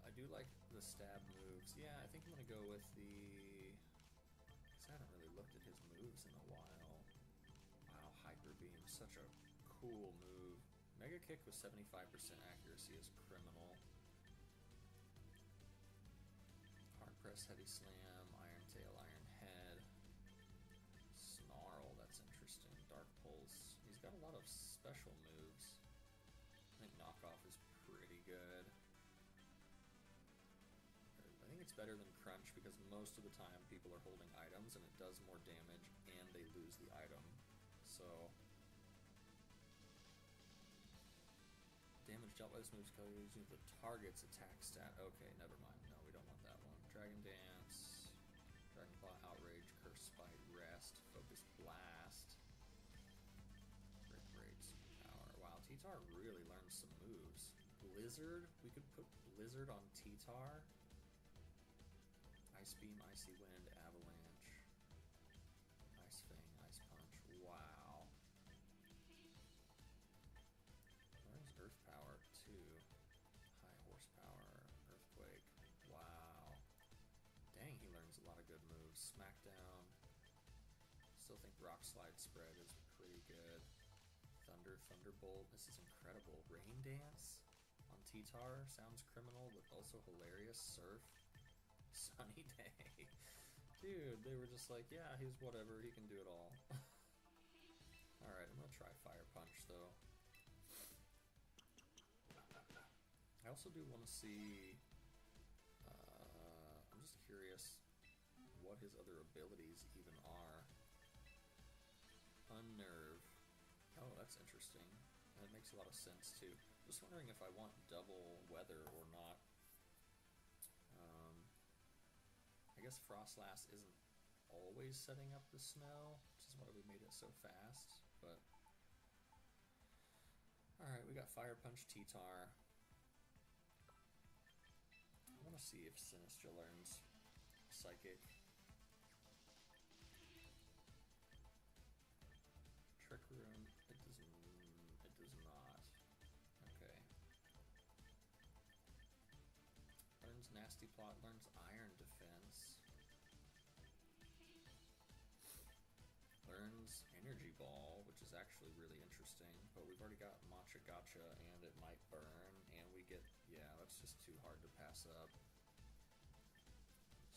I do like the stab moves. Yeah, I think I'm gonna go with the... because I haven't really looked at his moves in a while. Wow, Hyper Beam, such a cool move. Mega Kick with 75% accuracy is criminal. Hard Press, Heavy Slam, Iron Tail, Iron Head. Snarl, that's interesting. Dark Pulse. He's got a lot of special moves. I think Knockoff is pretty good. I think it's better than Crunch because most of the time people are holding items and it does more damage and they lose the item. So... damage dealt by this move is using the target's attack stat. Okay, never mind. No, we don't want that one. Dragon Dance, Dragon Claw, Outrage, Curse Spite, Rest, Focus Blast, Rip Rage, Power. Wow, T-Tar really learned some moves. Blizzard, we could put Blizzard on T-Tar. Ice Beam, Icy Wind, Avalanche, Ice Fang, Ice Punch. Wow. Learns Earth Power too. High Horsepower, Earthquake. Wow. Dang, he learns a lot of good moves. Smackdown. Still think Rock Slide Spread is pretty good. Thunder, Thunderbolt. This is incredible. Rain Dance on T-Tar sounds criminal, but also hilarious. Surf. Sunny Day. Dude, they were just like, yeah, he's whatever, he can do it all. Alright, I'm gonna try Fire Punch, though. I also do want to see... I'm just curious what his other abilities even are. Unnerve. Oh, that's interesting. That makes a lot of sense, too. Just wondering if I want double weather or not. I guess Frostlass isn't always setting up the snow, which is why we made it so fast, but... Alright, we got Fire Punch T-Tar. I want to see if Sinistra learns Psychic. Trick Room, it does not. Okay. Learns Nasty Plot, learns Iron Defense. Learns Energy Ball, which is actually really interesting, but we've already got Matcha Gotcha and it might burn, and we get, yeah, that's just too hard to pass up.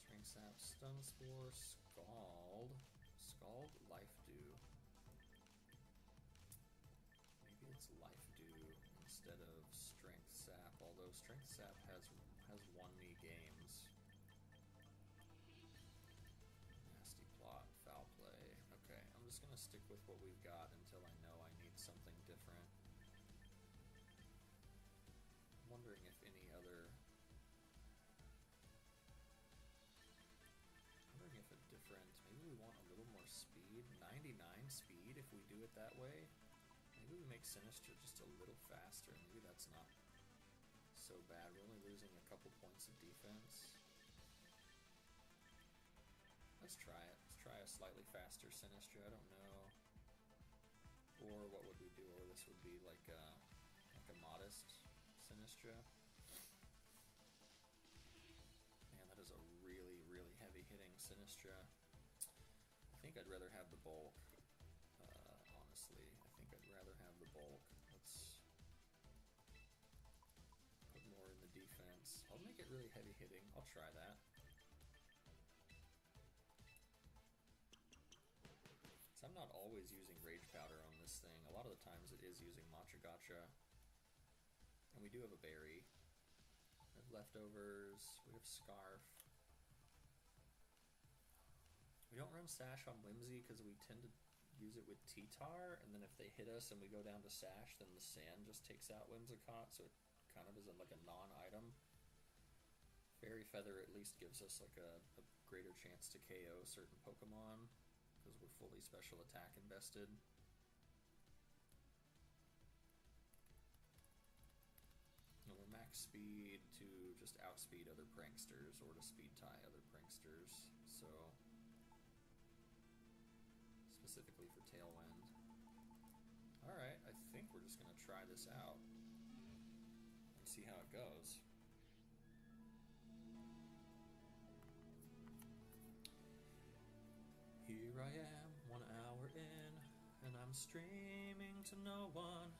String Sap, Stun Spore, Scald, Life Dew. Maybe it's Life Dew instead of Strength Sap, although Strength Sap has won me games. Nasty Plot, Foul Play. Okay, I'm just gonna stick with what we've got until I know I speed if we do it that way. Maybe we make Sinistra just a little faster. Maybe that's not so bad. We're only losing a couple points of defense. Let's try it. Let's try a slightly faster Sinistra. I don't know. Or what would we do? Or this would be like a modest Sinistra. Man, that is a really, really heavy hitting Sinistra. I think I'd rather have the bulk. Honestly, I think I'd rather have the bulk. Let's put more in the defense. I'll make it really heavy hitting. I'll try that. So I'm not always using Rage Powder on this thing. A lot of the times it is using Matcha Gotcha. And we do have a berry. We have leftovers. We have Scarf. We don't run Sash on Whimsy because we tend to use it with T-Tar, and then if they hit us and we go down to Sash, then the sand just takes out Whimsicott, so it kind of is like a non-item. Fairy Feather at least gives us like a greater chance to KO certain Pokemon, because we're fully special attack invested. And we're max speed to just outspeed other pranksters or to speed tie other pranksters. So specifically for Tailwind. Alright, I think we're just gonna try this out and see how it goes. Here I am, 1 hour in, and I'm streaming to no one.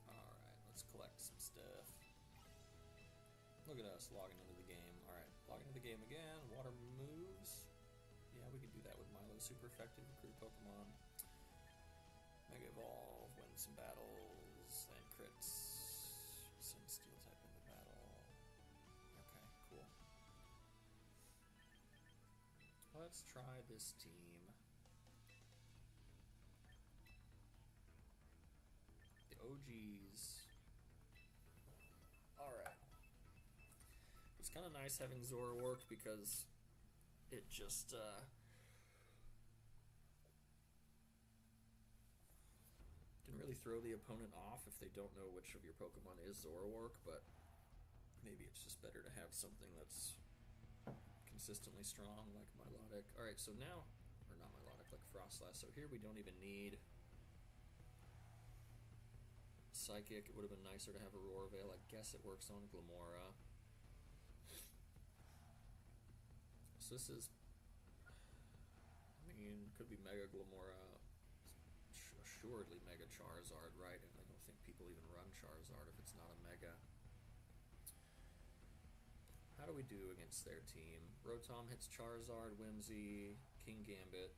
Alright, let's collect some stuff. Look at us logging into the game. Alright, logging into the game again. Water moves. Yeah, we could do that with Milo. Super effective, recruit Pokemon. Mega Evolve, win some battles, and crits. Send Steel type into battle. Okay, cool. Let's try this team. The OGs. Alright. It's kind of nice having Zoroark because it just, can really throw the opponent off if they don't know which of your Pokemon is Zoroark, but maybe it's just better to have something that's consistently strong, like Milotic. Alright, so now, or not Milotic, like Froslass. So here we don't even need Psychic. It would have been nicer to have Aurora Veil. I guess it works on Glamora. So this is, I mean, could be Mega Glamora, assuredly Mega Charizard, right? And I don't think people even run Charizard if it's not a Mega. How do we do against their team? Rotom hits Charizard, Whimsy, King Gambit,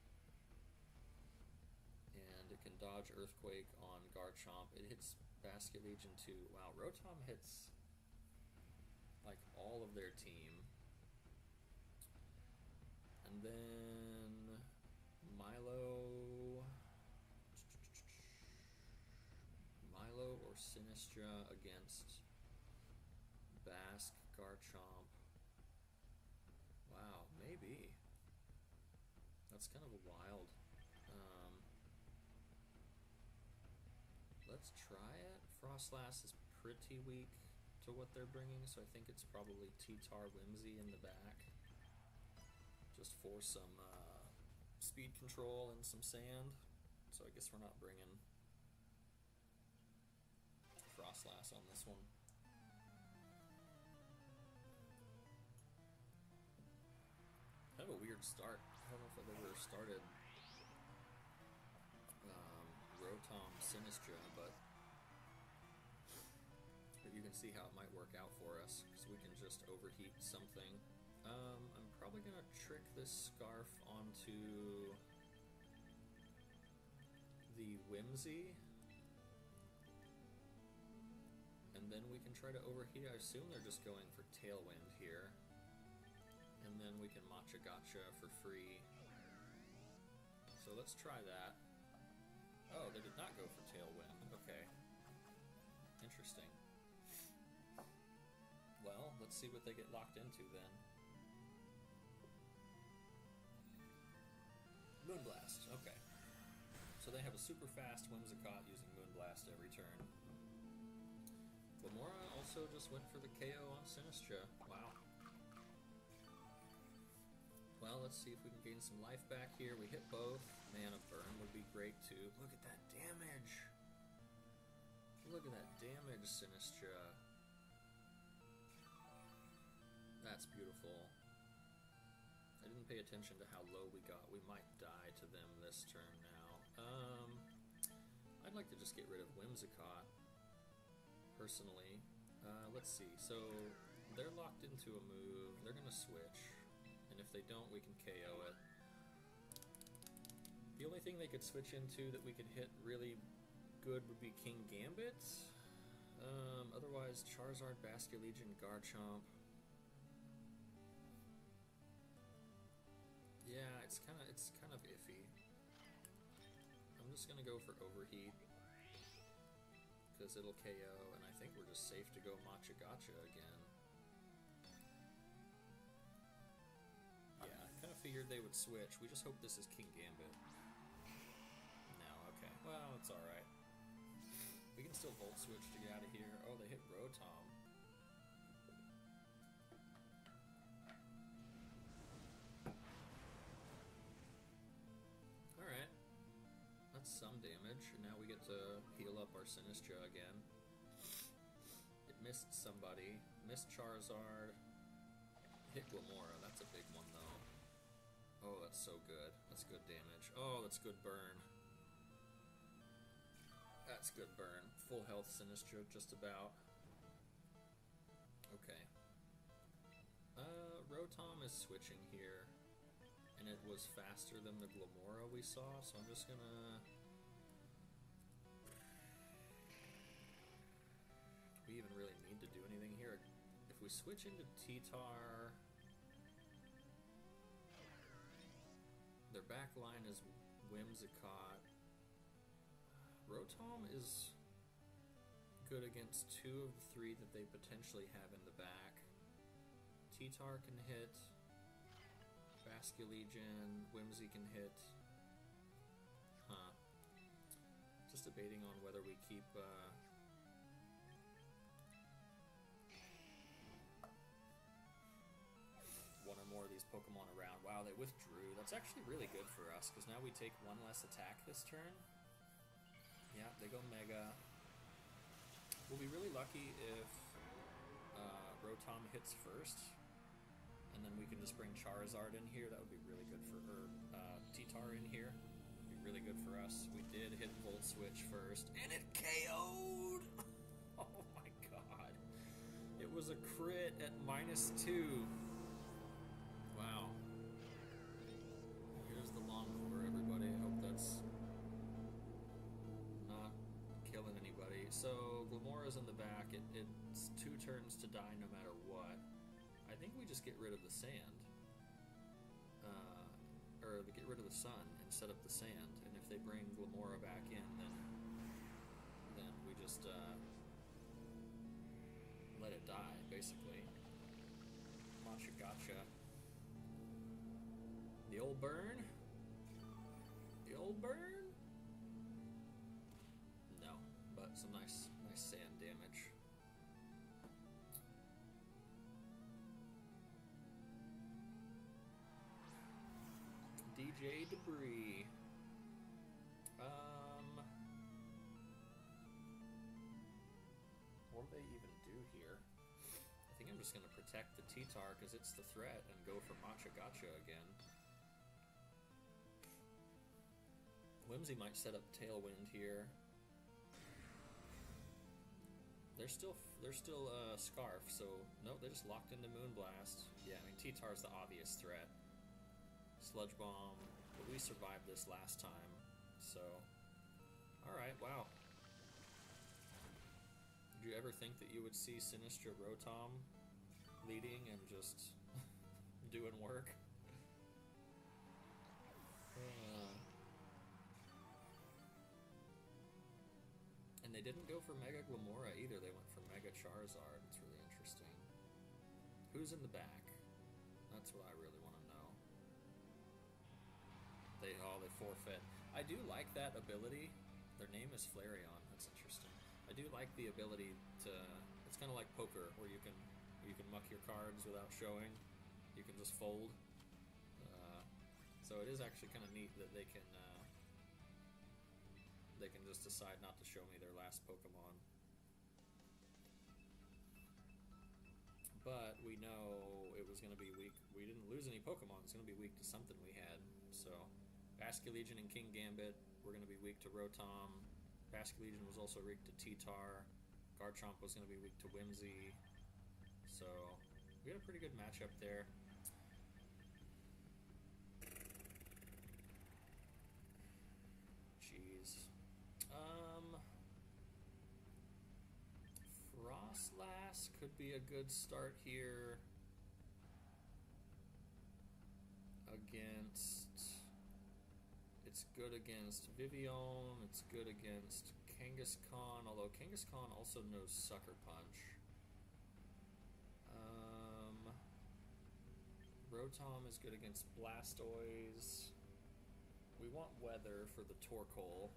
and it can dodge Earthquake on Garchomp. It hits Basket Legion too. Wow, Rotom hits like all of their team. And then Milo or Sinistra against Basque, Garchomp. Wow, maybe. That's kind of a wild. Let's try it. Froslass is pretty weak to what they're bringing, so I think it's probably T-Tar Whimsy in the back. Just for some speed control and some sand. So I guess we're not bringing Froslass on this one. Kind of a weird start. I don't know if I've ever started Rotom Sinistra, but you can see how it might work out for us, because we can just overheat something. I'm probably going to trick this Scarf onto the Whimsy, and then we can try to overheat. I assume they're just going for Tailwind here, and then we can Matcha Gotcha for free. So let's try that. Oh, they did not go for Tailwind. Okay. Interesting. Well, let's see what they get locked into then. Moonblast, okay. So they have a super fast Whimsicott using Moonblast every turn. Glimmora also just went for the KO on Sinistcha. Wow. Well, let's see if we can gain some life back here. We hit both. Man, a burn would be great too. Look at that damage. Look at that damage, Sinistcha. That's beautiful. I didn't pay attention to how low we got. We might die to them this turn now. I'd like to just get rid of Whimsicott, personally. Let's see. So, they're locked into a move. They're going to switch. And if they don't, we can KO it. The only thing they could switch into that we could hit really good would be King Gambit. Otherwise, Charizard, Basculegion, Garchomp. Yeah, it's kind of iffy. I'm just gonna go for Overheat because it'll KO, and I think we're just safe to go Machagacha again. Yeah, I kind of figured they would switch. We just hope this is King Gambit. No, okay. Well, it's alright. We can still Volt Switch to get out of here. Oh, they hit Rotom. Alright. That's some damage, and now we get to heal up our Sinistcha again. It missed somebody. Missed Charizard. Hit Glimmora. That's a big one, though. Oh, that's so good. That's good damage. Oh, that's good burn. That's good burn. Full health Sinistcha, just about. Okay. Rotom is switching here. And it was faster than the Glimmora we saw, so I'm just gonna... Do we even really need to do anything here? If we switch into T-Tar... Their back line is Whimsicott. Rotom is good against 2 of the 3 that they potentially have in the back. T-Tar can hit. Basculegion, Whimsy can hit. Huh. Just debating on whether we keep one or more of these Pokemon around. Wow, they withdrew. That's actually really good for us, because now we take 1 less attack this turn. Yeah, they go Mega. We'll be really lucky if Rotom hits first, and then we can just bring Charizard in here. That would be really good for, T-Tar in here. Would be really good for us. We did hit Volt Switch first, and it KO'd! Oh my god. It was a crit at -2. Wow. Here's the Longhorn, everybody. I hope that's not killing anybody. So, Glimmora's in the back. It's 2 turns to die no matter what. I think we just get rid of the sand. Or get rid of the sun and set up the sand. And if they bring Glimmora back in, then we just let it die, basically. Machagacha. The old burn? The old burn? No, but some nice sand damage. DJ Debris. What do they even do here? I think I'm just going to protect the T-Tar because it's the threat and go for Machagacha again. Whimsy might set up Tailwind here. They're still Scarf, so no, they're just locked into Moonblast. Yeah, I mean T-Tar's the obvious threat. Sludge Bomb, but we survived this last time, so... Alright, wow. Did you ever think that you would see Sinistcha Rotom leading and just doing work? And they didn't go for Mega Glimmora either, they went for Mega Charizard. It's really interesting. Who's in the back? That's what I really want to know. They forfeit. I do like that ability. Their name is Flareon. That's interesting. I do like the ability to. It's kind of like poker, where you can muck your cards without showing. You can just fold. So it is actually kind of neat that they can just decide not to show me their last Pokemon. But we know it was going to be weak. We didn't lose any Pokemon. It's going to be weak to something we had. So Basculegion and King Gambit were going to be weak to Rotom. Basculegion was also weak to T-Tar. Garchomp was going to be weak to Whimsy. So we had a pretty good matchup there. Jeez. Frostlass could be a good start here against... It's good against Vivillon, it's good against Kangaskhan, although Kangaskhan also knows Sucker Punch. Rotom is good against Blastoise. We want Weather for the Torkoal,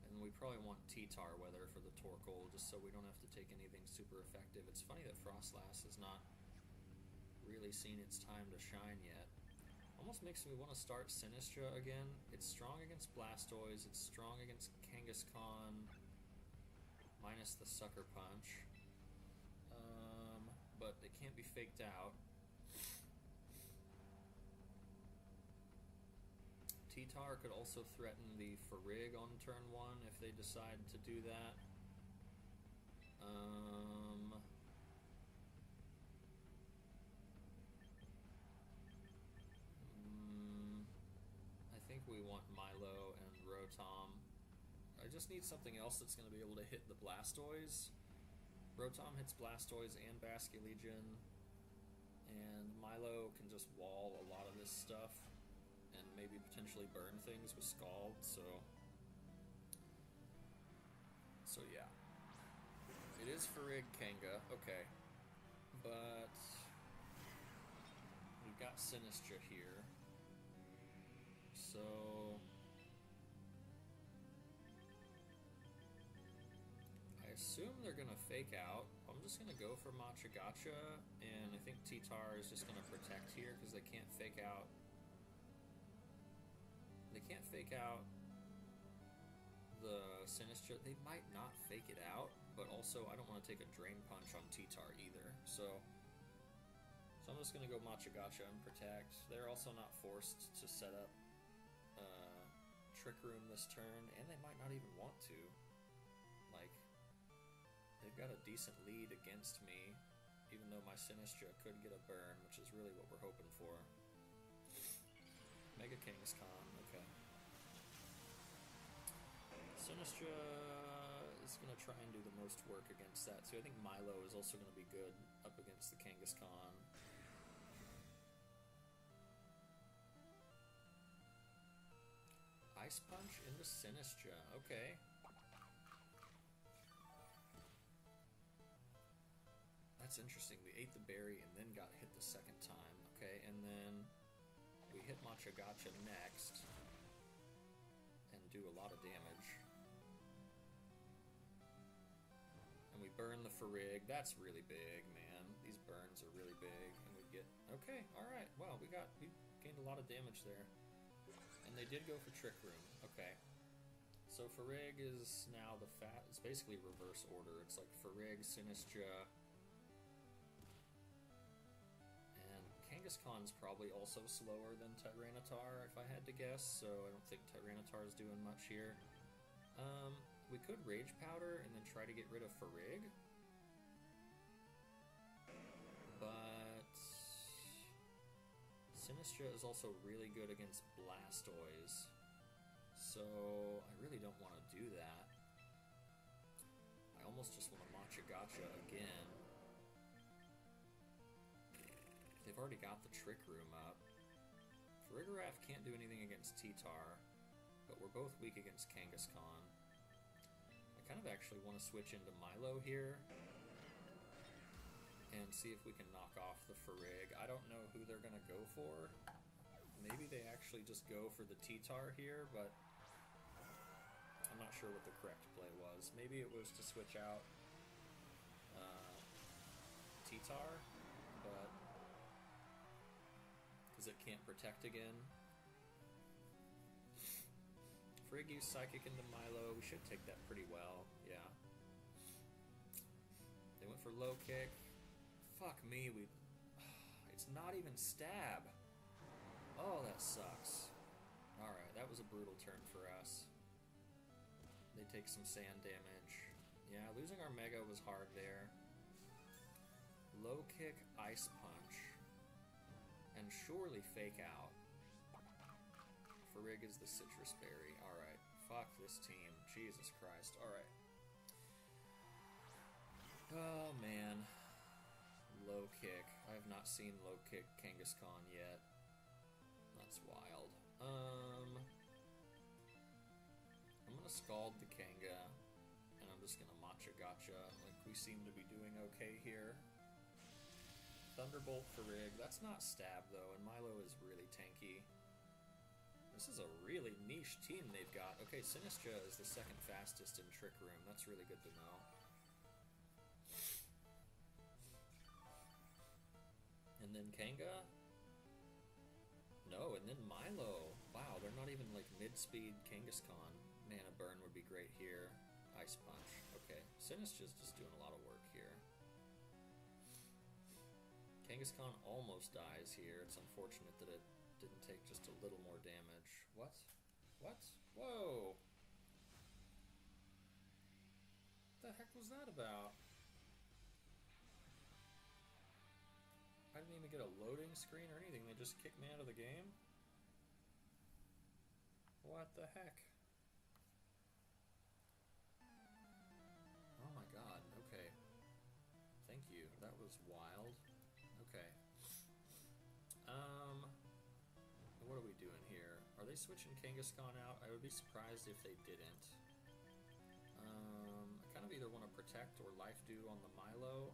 and we probably want T-Tar Weather for the Torkoal, just so we don't have to take anything super effective. It's funny that Frostlass has not really seen its time to shine yet. Almost makes me want to start Sinistcha again. It's strong against Blastoise, it's strong against Kangaskhan, minus the Sucker Punch. But it can't be faked out. T-Tar could also threaten the Farig on turn 1 if they decide to do that. I think we want Milo and Rotom. I just need something else that's going to be able to hit the Blastoise. Rotom hits Blastoise and Basculegion, and Milo can just wall a lot of this stuff. And maybe potentially burn things with Scald, so yeah. It is Farig Kanga, okay. But we've got Sinistcha here. So I assume they're gonna fake out. I'm just gonna go for Machagacha, and I think T-Tar is just gonna protect here because they can't fake out. They can't fake out the Sinistcha. They might not fake it out, but also I don't want to take a Drain Punch on T-Tar either. So I'm just going to go Machagacha and protect. They're also not forced to set up Trick Room this turn, and they might not even want to. Like, they've got a decent lead against me, even though my Sinistcha could get a burn, which is really what we're hoping for. Mega Kangaskhan, okay. Sinistcha is going to try and do the most work against that too. I think Milo is also going to be good up against the Kangaskhan. Ice Punch into Sinistcha, okay. That's interesting. We ate the berry and then got hit the second time, okay, and then we hit Machagacha next and do a lot of damage. And we burn the Farig. That's really big, man. These burns are really big. And we get... Okay, alright. Wow, we gained a lot of damage there. And they did go for Trick Room. Okay. So Farig is now it's basically reverse order. It's like Farig, Sinistcha... Kangaskhan's probably also slower than Tyranitar, if I had to guess, so I don't think Tyranitar is doing much here. We could Rage Powder and then try to get rid of Farig. But Sinistcha is also really good against Blastoise, so I really don't want to do that. I almost just want to Machagacha again. They've already got the Trick Room up. Farigiraf can't do anything against T-Tar, but we're both weak against Kangaskhan. I kind of actually want to switch into Milo here and see if we can knock off the Farig. I don't know who they're going to go for. maybe they actually just go for the T-Tar here, but I'm not sure what the correct play was. Maybe it was to switch out T-Tar, but because it can't protect again. Frigg used Psychic into Milo. We should take that pretty well, yeah. They went for low kick. Fuck me, we... It's not even stab. Oh, that sucks. Alright, that was a brutal turn for us. They take some sand damage. Yeah, losing our Mega was hard there. Low kick, Ice Punch. And surely Fake Out. Frigg is the Citrus Berry. Alright, fuck this team. Jesus Christ. Alright. Oh, man. Low kick. I have not seen low kick Kangaskhan yet. That's wild. I'm gonna Scald the Kanga, and I'm just gonna Matcha Gotcha. Like, we seem to be doing okay here. Thunderbolt for Rig. That's not stab, though, and Milo is really tanky. This is a really niche team they've got. Okay, Sinistra is the second fastest in Trick Room. That's really good to know. And then Kanga? No, and then Milo. Wow, they're not even like mid-speed Kangaskhan. Mana Burn would be great here. Ice Punch. Okay, Sinistra's just doing a lot of work here. Kangaskhan almost dies here. It's unfortunate that it didn't take just a little more damage. What? What? Whoa! What the heck was that about? I didn't even get a loading screen or anything. They just kicked me out of the game? What the heck? Oh my god, okay. Thank you. That was wild. Okay. What are we doing here? Are they switching Kangaskhan out? I would be surprised if they didn't. I kind of either want to protect or life do on the Milo.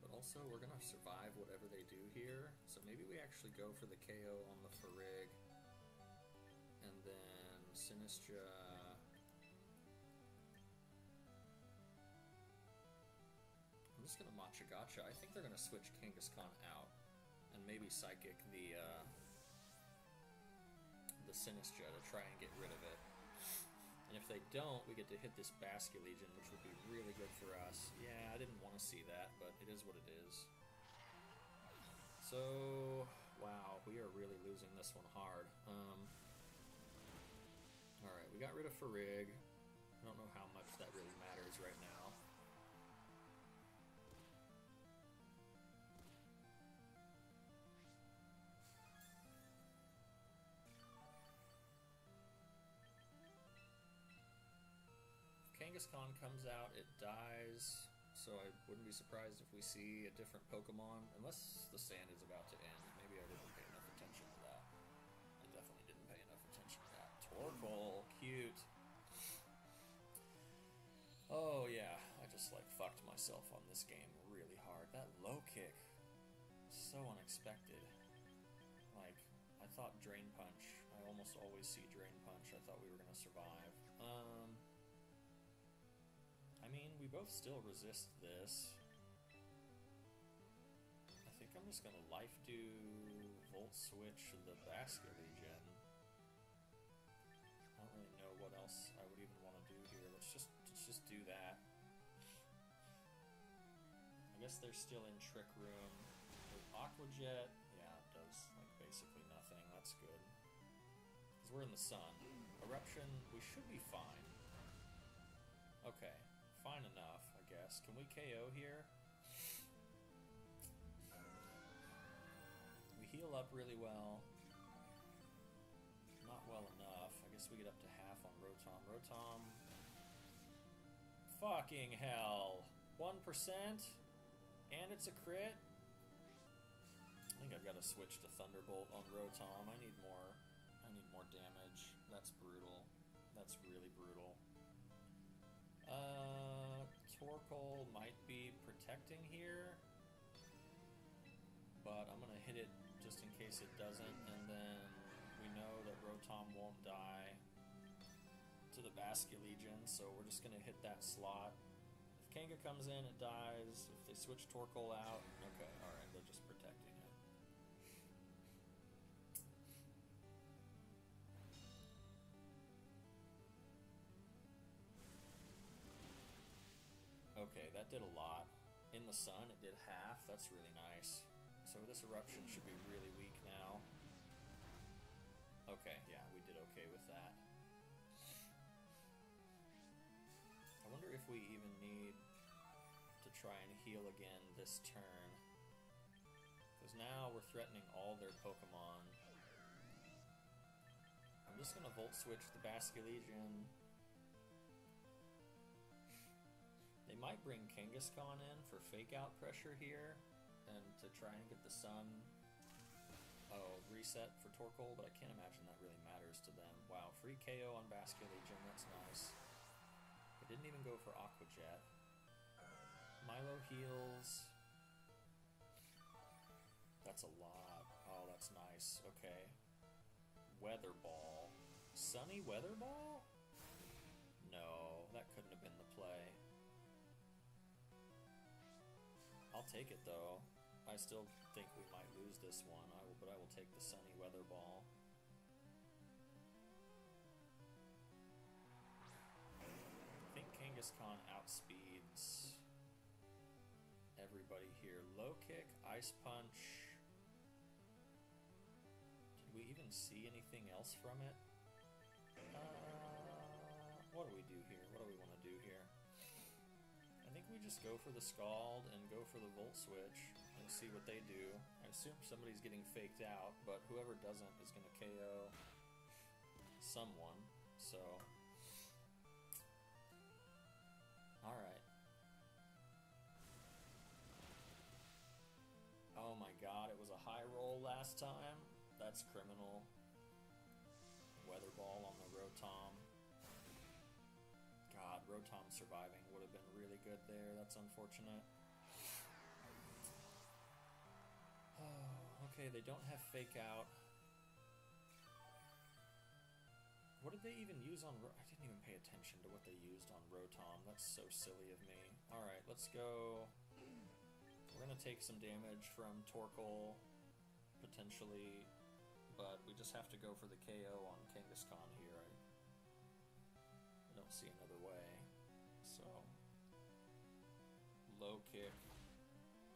But also, we're going to survive whatever they do here. So maybe we actually go for the KO on the Farig. And then Sinistra... I'm just going to Matcha Gotcha. I think they're going to switch Kangaskhan out. And maybe Psychic the Sinistra to try and get rid of it. And if they don't, we get to hit this Basculegion, which would be really good for us. Yeah, I didn't want to see that, but it is what it is. So, wow, we are really losing this one hard. Alright, we got rid of Farig. I don't know how much that really matters right now. Kangaskhan comes out, it dies, so I wouldn't be surprised if we see a different Pokemon, unless the sand is about to end. Maybe I didn't pay enough attention to that. I definitely didn't pay enough attention to that. Torkoal, cute. Oh yeah, I just like fucked myself on this game really hard. That low kick, so unexpected. Like, I thought Drain Punch. I almost always see Drain Punch. I thought we were gonna survive. I mean, we both still resist this. I think I'm just gonna life do Volt Switch the Basculegion. I don't really know what else I would even want to do here. Let's just do that. I guess they're still in Trick Room. With Aqua Jet, yeah, it does like basically nothing. That's good. Because we're in the sun. Eruption, we should be fine. Okay. Fine enough, I guess. Can we KO here? We heal up really well. Not well enough. I guess we get up to half on Rotom. Rotom. Fucking hell. 1%? And it's a crit? I think I've got to switch to Thunderbolt on Rotom. I need more damage. That's brutal. That's really brutal. Torkoal might be protecting here, but I'm gonna hit it just in case it doesn't, and then we know that Rotom won't die to the Basculegion, so we're just gonna hit that slot. If Kanga comes in, it dies. If they switch Torkoal out, okay, alright, they're just protecting it. Okay, that did a lot. In the sun, it did half. That's really nice. So this Eruption should be really weak now. Okay, yeah, we did okay with that. I wonder if we even need to try and heal again this turn. Because now we're threatening all their Pokemon. I'm just going to Volt Switch the Basculegion. They might bring Kangaskhan in for fake out pressure here and to try and get the sun reset for Torkoal, but I can't imagine that really matters to them. Wow, free KO on Basculegion, that's nice. They didn't even go for Aqua Jet. Milo heals. That's a lot. Oh, that's nice. Okay. Weather Ball. Sunny Weather Ball? No, that couldn't have been the play. I'll take it though. I still think we might lose this one, but I will take the Sunny Weather Ball. I think Kangaskhan outspeeds everybody here. Low Kick, Ice Punch. Did we even see anything else from it? What do we do here? What do we want to do here? I think we just go for the Scald and go for the Volt Switch and see what they do. I assume somebody's getting faked out, but whoever doesn't is going to KO someone, so... Alright. Oh my god, it was a high roll last time? That's criminal. Weather Ball on the Rotom. God, Rotom surviving would have been really good there. That's unfortunate. Oh, okay, they don't have Fake Out. What did they even use on I didn't even pay attention to what they used on Rotom. That's so silly of me. Alright, let's go. We're gonna take some damage from Torkoal, potentially, but we just have to go for the KO on Kangaskhan here. I don't see another way. So, low kick.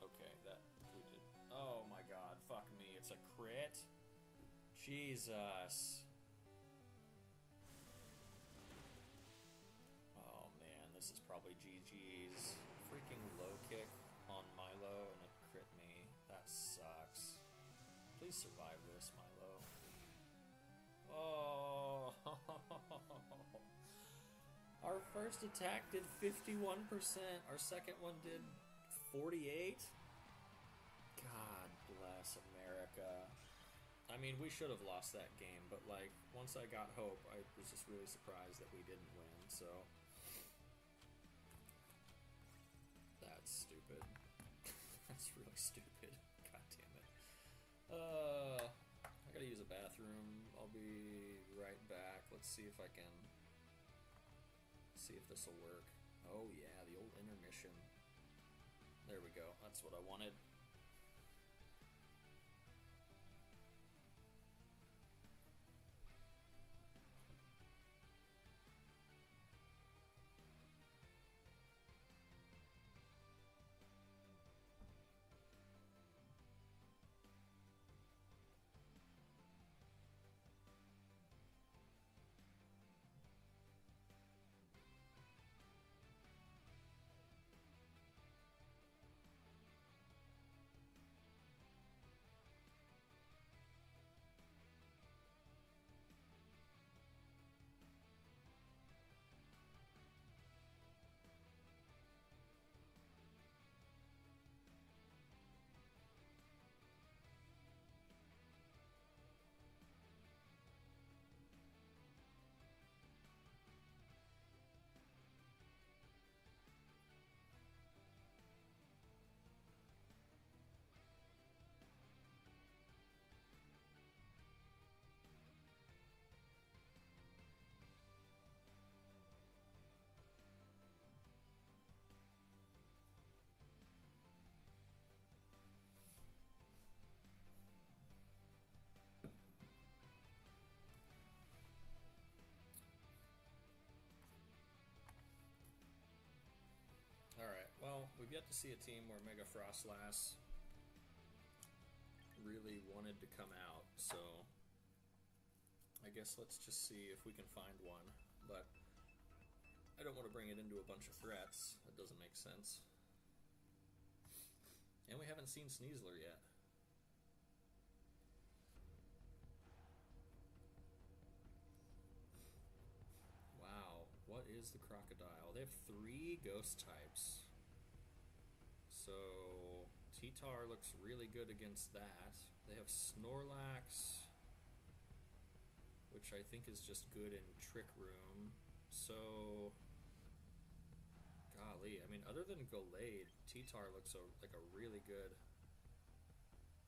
Okay, that we did. Oh my god, fuck me, it's a crit? Jesus. Oh man, this is probably GG's. Freaking low kick on Milo and it crit me. That sucks. Please survive this, Milo. Oh. Our first attack did 51%. Our second one did 48. God bless America. I mean, we should have lost that game, but like, once I got hope, I was just really surprised that we didn't win, so... That's stupid. That's really stupid. God damn it. I gotta use a bathroom. I'll be right back. Let's see if I can... see if this will work. Oh yeah, the old intermission. There we go. That's what I wanted. we've yet to see a team where Mega Frostlass really wanted to come out, so I guess let's just see if we can find one. But I don't want to bring it into a bunch of threats. That doesn't make sense. And we haven't seen Sneasler yet. Wow, what is the Crocodile? They have 3 ghost types. So T-Tar looks really good against that. They have Snorlax, which I think is just good in Trick Room. So, golly, I mean, other than Gallade, T-Tar looks like a really good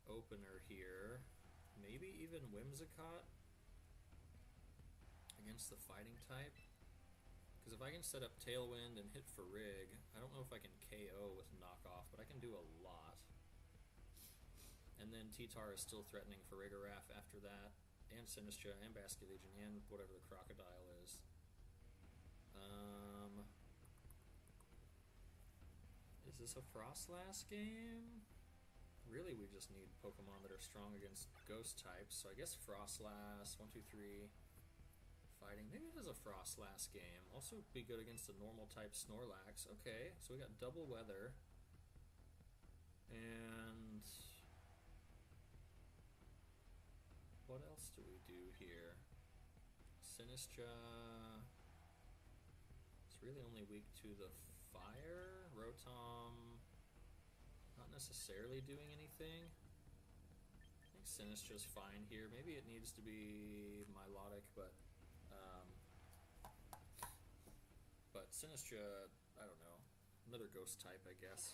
opener here. Maybe even Whimsicott against the fighting type. Because if I can set up Tailwind and hit Farig, I don't know if I can KO with Knockoff, but I can do a lot. And then T-Tar is still threatening Farigiraf after that, and Sinistcha, and Basculegion, and whatever the Crocodile is. Is this a Frostlass game? Really, we just need Pokemon that are strong against ghost types, so I guess Frostlass, 1, 2, 3... fighting. Maybe it is a Frostlass game. Also be good against a normal type Snorlax. Okay, so we got double weather. And what else do we do here? Sinistcha. It's really only weak to the fire. Rotom, not necessarily doing anything. I think Sinistcha's fine here. Maybe it needs to be Milotic, but Sinistcha, I don't know. Another ghost type, I guess.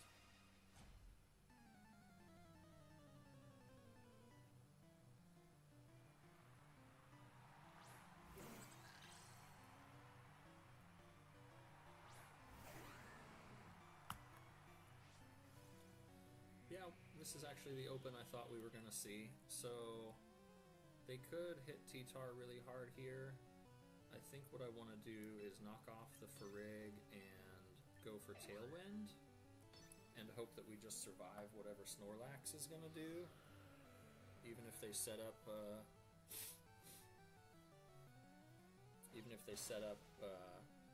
Yeah, this is actually the open I thought we were going to see. So, they could hit T-Tar really hard here. I think what I want to do is knock off the Farig and go for Tailwind, and hope that we just survive whatever Snorlax is going to do, even if they set up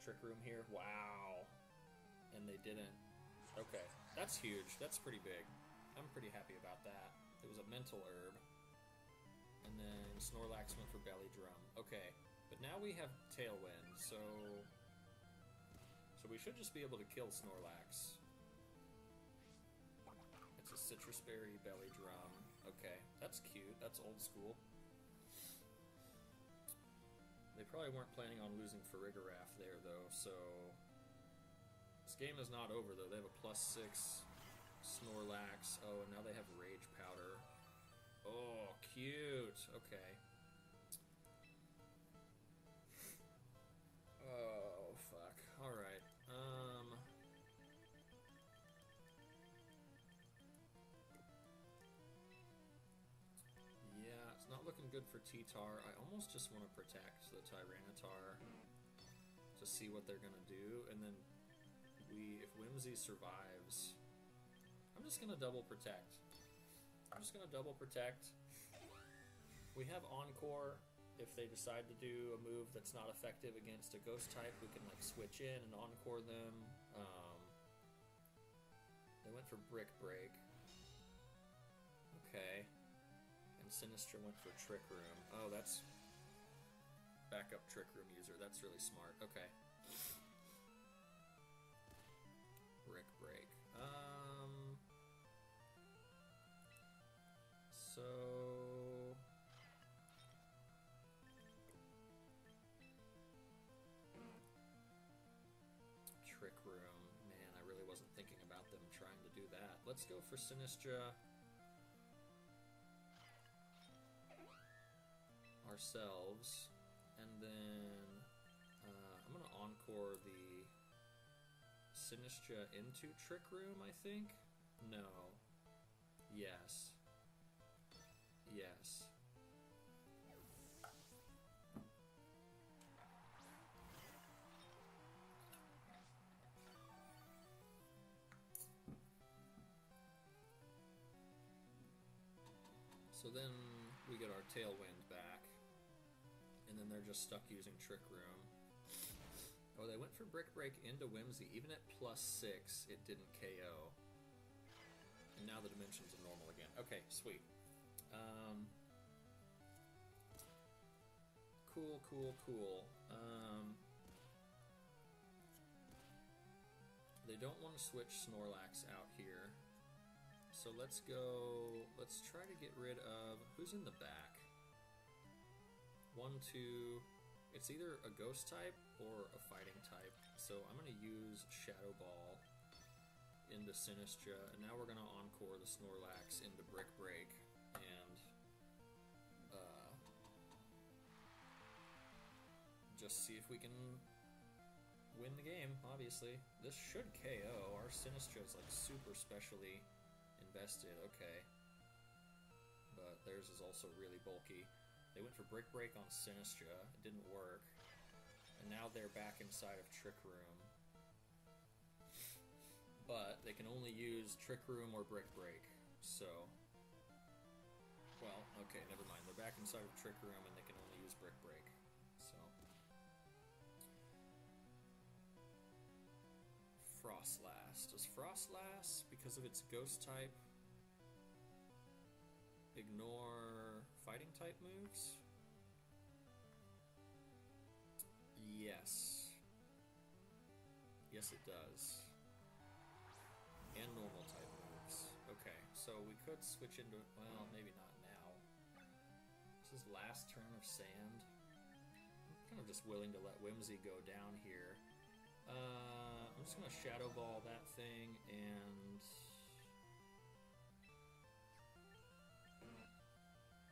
Trick Room here. Wow, and they didn't. Okay, that's huge. That's pretty big. I'm pretty happy about that. It was a mental herb, and then Snorlax went for Belly Drum. Okay. But now we have Tailwind, so we should just be able to kill Snorlax. It's a Citrus Berry Belly Drum. Okay, that's cute. That's old school. They probably weren't planning on losing Farigiraf there, though, so this game is not over, though. They have a +6 Snorlax. Oh, and now they have Rage Powder. Oh, cute. Okay. Oh, fuck. Alright. Yeah, it's not looking good for T-Tar. I almost just want to protect the Tyranitar to see what they're gonna do, and then if Whimsy survives, I'm just gonna double protect. We have Encore. If they decide to do a move that's not effective against a ghost type, we can like switch in and Encore them. They went for Brick Break. Okay. And Sinistcha went for Trick Room. Oh, that's backup Trick Room user. That's really smart. Okay. Brick Break. So Trick Room. Man, I really wasn't thinking about them trying to do that. Let's go for Sinistcha ourselves, and then I'm gonna Encore the Sinistcha into Trick Room, I think? No. Yes. Yes. So then we get our Tailwind back, and then they're just stuck using Trick Room. Oh, they went for Brick Break into Whimsy. Even at +6, it didn't KO. And now the dimensions are normal again. Okay, sweet. Cool. They don't want to switch Snorlax out here. So let's try to get rid of... Who's in the back? 1, 2... It's either a Ghost type or a Fighting type. So I'm going to use Shadow Ball into Sinistcha, and now we're going to Encore the Snorlax into Brick Break, and just see if we can win the game, obviously. This should KO. Our Sinistcha is like super specially invested, okay. But theirs is also really bulky. They went for Brick Break on Sinistcha, it didn't work. And now they're back inside of Trick Room. But they can only use Trick Room or Brick Break, so... Well, okay, never mind. They're back inside of Trick Room and they can only use Brick Break, so... Frostlass. Does Frostlass, because of its Ghost type, ignore Fighting type moves? Yes. Yes, it does. And normal type moves. Okay, so we could switch into... Well, maybe not now. This is last turn of Sand. I'm kind of just willing to let Whimsy go down here. I'm just going to Shadow Ball that thing, and...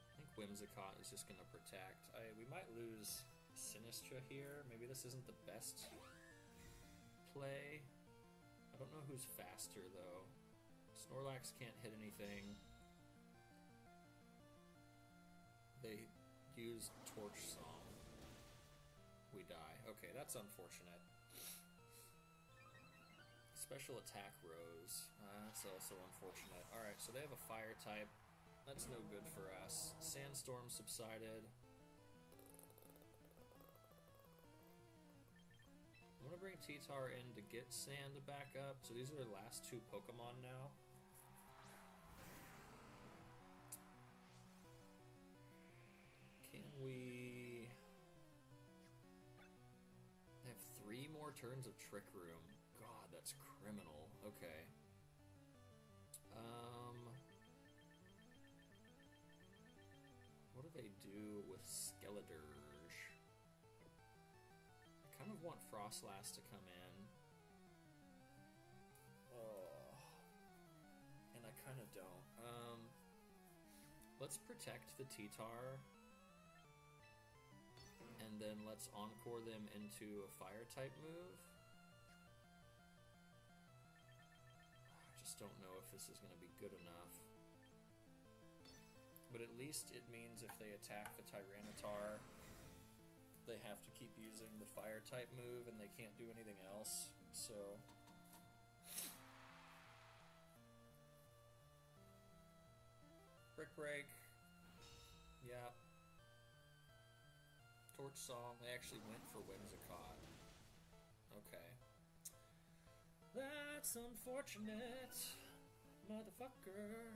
I think Whimsicott is just going to protect. We might lose Sinistcha here. Maybe this isn't the best play. I don't know who's faster, though. Snorlax can't hit anything. They use Torch Song. We die. Okay, that's unfortunate. Special Attack Rose. That's also unfortunate. Alright, so they have a Fire type. That's no good for us. Sandstorm subsided. I'm gonna bring T-Tar in to get Sand to back up. So these are their last 2 Pokemon now. Can we... They have 3 more turns of Trick Room. God, that's criminal. Okay. What do they do with Skeledirge? I kind of want Frostlass to come in. Oh. And I kind of don't. Let's protect the T-Tar. And then let's Encore them into a Fire type move. I just don't know if this is going to be good enough. But at least it means if they attack the Tyranitar, they have to keep using the Fire type move and they can't do anything else, so... Brick Break. Yeah. Torch Song. They actually went for Whimsicott. Okay. That's unfortunate, motherfucker.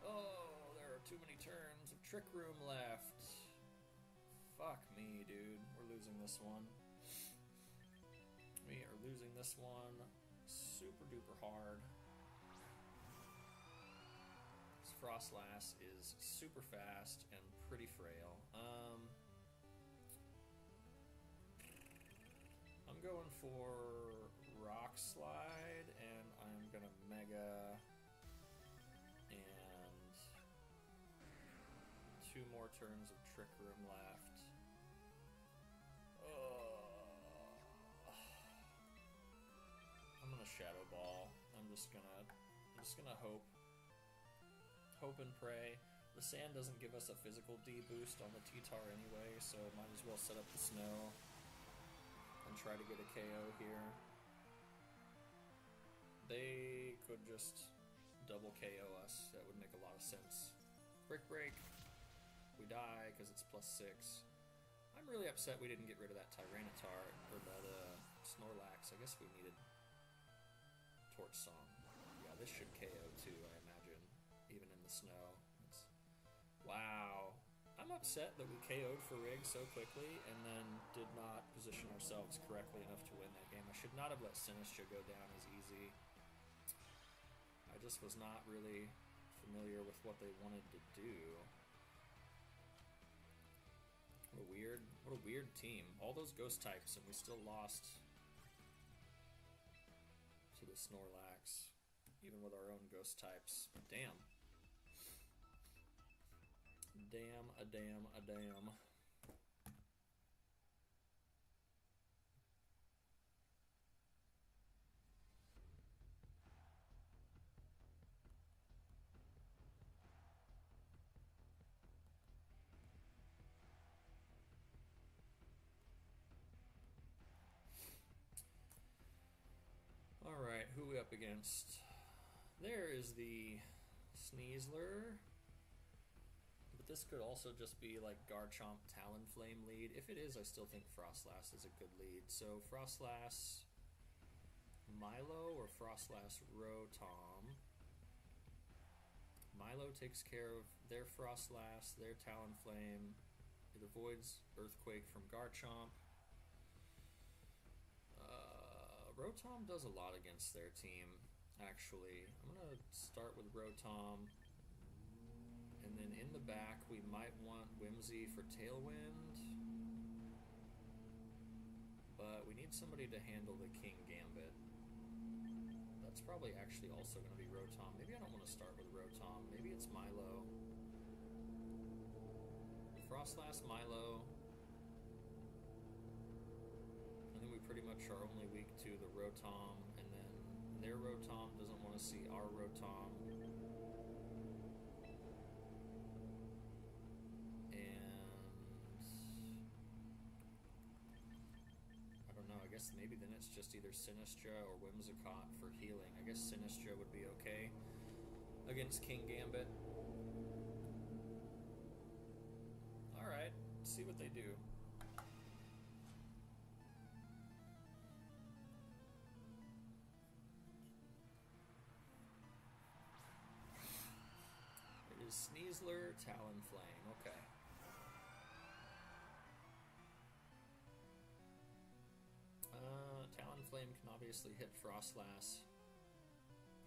Oh, there are too many turns of Trick Room left. Fuck me, dude. We're losing this one. We are losing this one super duper hard. This Frostlass is super fast and pretty frail. I'm going for Rock Slide, and I'm gonna Mega... 2 more turns of Trick Room left. I'm gonna Shadow Ball. I'm just gonna hope and pray. The Sand doesn't give us a physical D boost on the T-Tar anyway, so might as well set up the Snow and try to get a KO here. They could just double KO us. That would make a lot of sense. Brick Break. We die because it's +6. I'm really upset we didn't get rid of that Tyranitar, or that Snorlax. I guess we needed Torch Song. Yeah, this should KO too, I imagine, even in the snow. Wow. I'm upset that we KO'd for Rig so quickly and then did not position ourselves correctly enough to win that game. I should not have let Sinistcha go down as easy. I just was not really familiar with what they wanted to do. What a weird team. All those ghost types and we still lost to the Snorlax, even with our own ghost types. Damn. Damn. Alright, who are we up against? There is the Sneasler. This could also just be like Garchomp Talonflame lead. If it is, I still think Frostlass is a good lead. So Frostlass Milo or Frostlass Rotom. Milo takes care of their Frostlass, their Talonflame. It avoids Earthquake from Garchomp. Rotom does a lot against their team, actually. I'm going to start with Rotom. And then in the back, we might want Whimsy for Tailwind. But we need somebody to handle the King Gambit. That's probably actually also going to be Rotom. Maybe I don't want to start with Rotom. Maybe it's Milo. Frostlass, Milo. I think we pretty much are only weak to the Rotom. And then their Rotom doesn't want to see our Rotom. Maybe then it's just either Sinistcha or Whimsicott for healing. I guess Sinistcha would be okay against King Gambit. Alright, see what they do. It is Sneasler, Talonflame. Okay. Talonflame can obviously hit Frostlass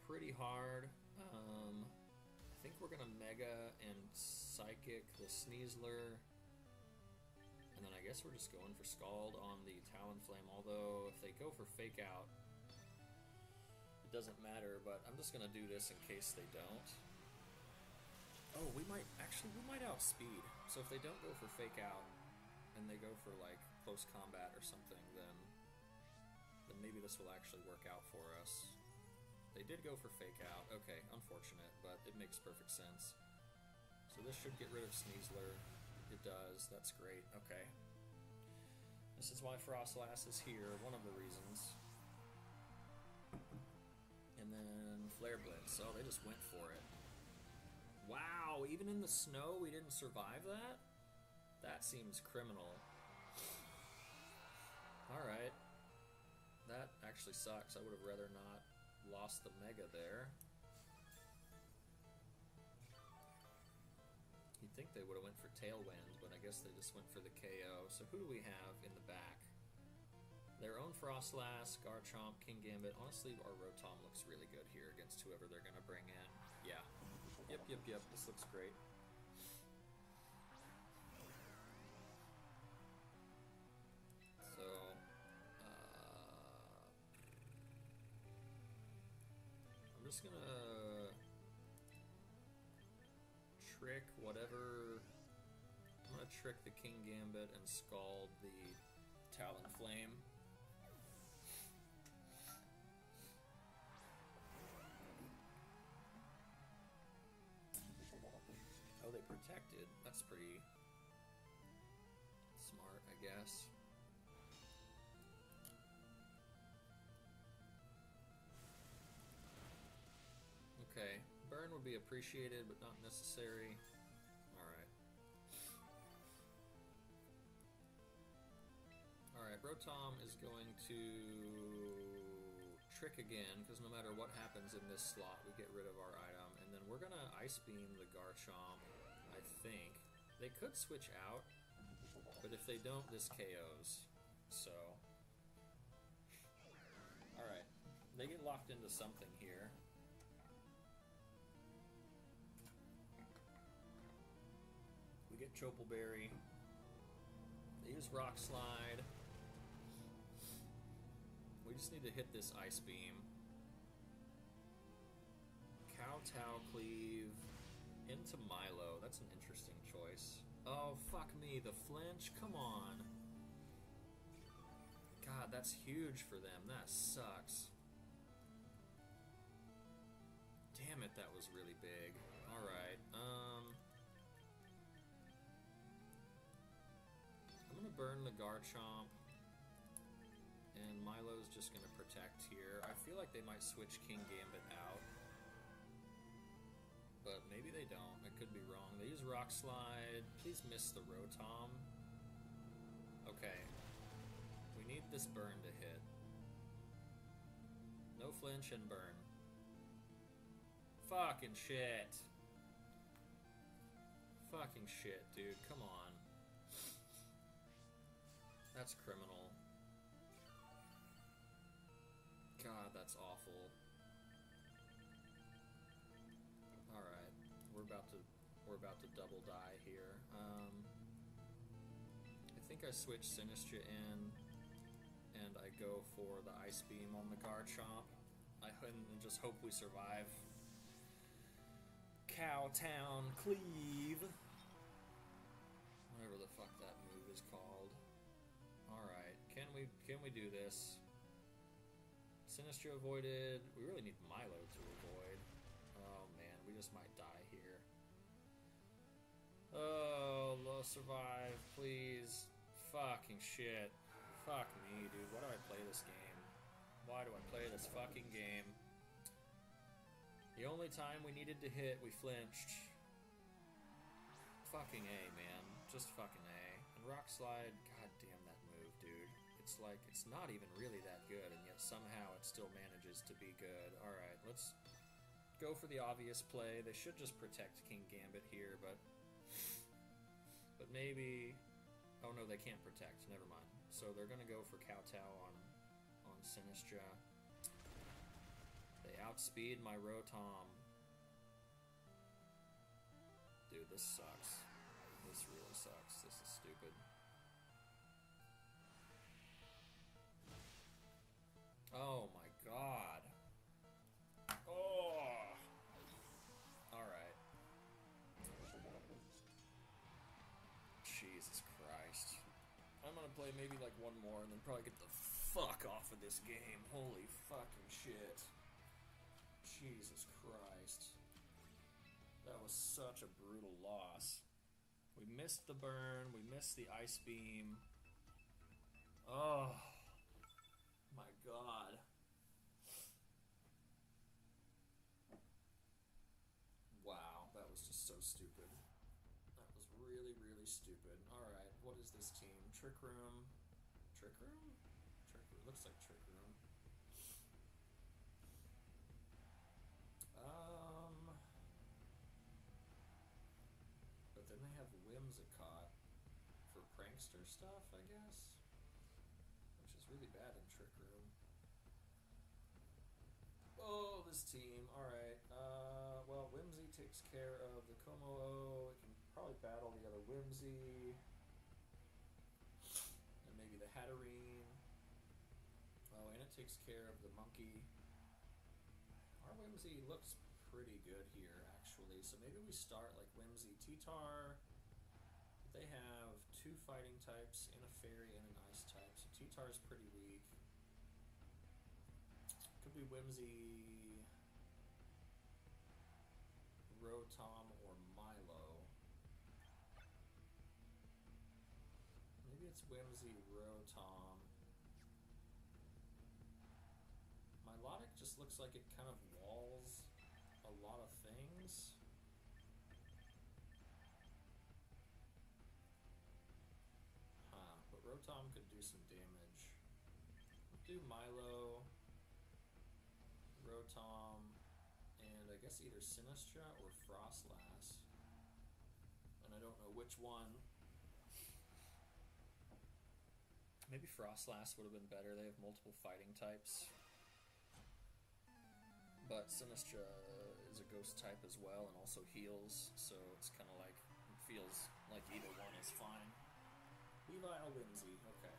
pretty hard. I think we're gonna Mega and Psychic the Sneasler, and then I guess we're just going for Scald on the Talonflame, although if they go for Fake Out, it doesn't matter, but I'm just gonna do this in case they don't. Oh, we might outspeed. So if they don't go for Fake Out, and they go for like close combat or something, then maybe this will actually work out for us. They did go for Fake Out. Okay, unfortunate, but it makes perfect sense. So this should get rid of Sneasler. It does. That's great. Okay. This is why Frostlass is here. One of the reasons. And then Flare Blitz. Oh, they just went for it. Wow, even in the snow we didn't survive that? That seems criminal. Alright. That actually sucks. I would have rather not lost the Mega there. You'd think they would have went for Tailwind, but I guess they just went for the KO. So who do we have in the back? Their own Frostlass, Garchomp, King Gambit. Honestly, our Rotom looks really good here against whoever they're going to bring in. Yeah. Yep. This looks great. I'm just gonna trick whatever. I'm gonna trick the King Gambit and Scald the Talonflame. Oh, they protected. That's pretty smart, I guess. Okay. would be appreciated, but not necessary. Alright. Alright, Rotom is going to Trick again, because no matter what happens in this slot, we get rid of our item. And then we're going to Ice Beam the Garchomp, I think. They could switch out, but if they don't, this KOs. So... Alright, they get locked into something here. We get Chople Berry. They use Rock Slide. We just need to hit this Ice Beam. Kowtow Cleave into Milo. That's an interesting choice. Oh, fuck me. The flinch? Come on. God, that's huge for them. That sucks. Damn it, that was really big. Alright, I'm gonna burn the Garchomp. And Milo's just gonna protect here. I feel like they might switch King Gambit out. But maybe they don't. I could be wrong. They use Rock Slide. Please miss the Rotom. Okay. We need this burn to hit. No flinch and burn. Fucking shit. Fucking shit, dude. Come on. That's criminal. God, that's awful. Alright. We're about to double die here. I think I switch Sinistcha in, and I go for the Ice Beam on the Garchomp. And just hope we survive. Kowtow Cleave. Whatever the fuck that move is called. Alright, can we do this? Sinistcha avoided. We really need Milo to avoid. Oh man, we just might die here. Oh, low survive, please. Fucking shit. Fuck me, dude. Why do I play this game? Why do I play this fucking game? The only time we needed to hit, we flinched. Fucking A, man. Just fucking A. And Rock Slide, god damn that move, dude. It's like, it's not even really that good, and yet somehow it still manages to be good. Alright, let's go for the obvious play. They should just protect King Gambit here, but maybe... Oh no, they can't protect. Never mind. So they're gonna go for Kowtow on Sinistcha. They outspeed my Rotom. Dude, this sucks. This really sucks. This is stupid. Oh my god. Oh! Alright. Jesus Christ. I'm gonna play maybe like one more and then probably get the fuck off of this game. Holy fucking shit. Jesus Christ. That was such a brutal loss. We missed the burn, we missed the Ice Beam. Oh my god. Wow, that was just so stupid. That was really, really stupid. Alright, what is this team? Trick Room? Trick Room? Trick Room. Looks like Trick Room. But then they have Whimsicott for prankster stuff, I guess? Which is really bad in Trick Room. Oh, this team. Alright. Well, Whimsy takes care of the Como-O. It can probably battle the other Whimsy. And maybe the Hatterene. Oh, and it takes care of the Monkey. Our Whimsy looks pretty good here, actually. So maybe we start like Whimsy T-Tar. They have two fighting types and a fairy and an ice type. So T-Tar is pretty weak. Could be Whimsy, Rotom, or Milo. Maybe it's Whimsy, Rotom. Milotic just looks like it kind of walls a lot of things. Huh, but Rotom could do some damage. Do Milo, Rotom, and I guess either Sinistcha or Frostlass. And I don't know which one. Maybe Frostlass would have been better. They have multiple fighting types. But Sinistcha is a ghost type as well and also heals, so it's kind of like, it feels like either one is fine. Weavile, Whimsy, okay.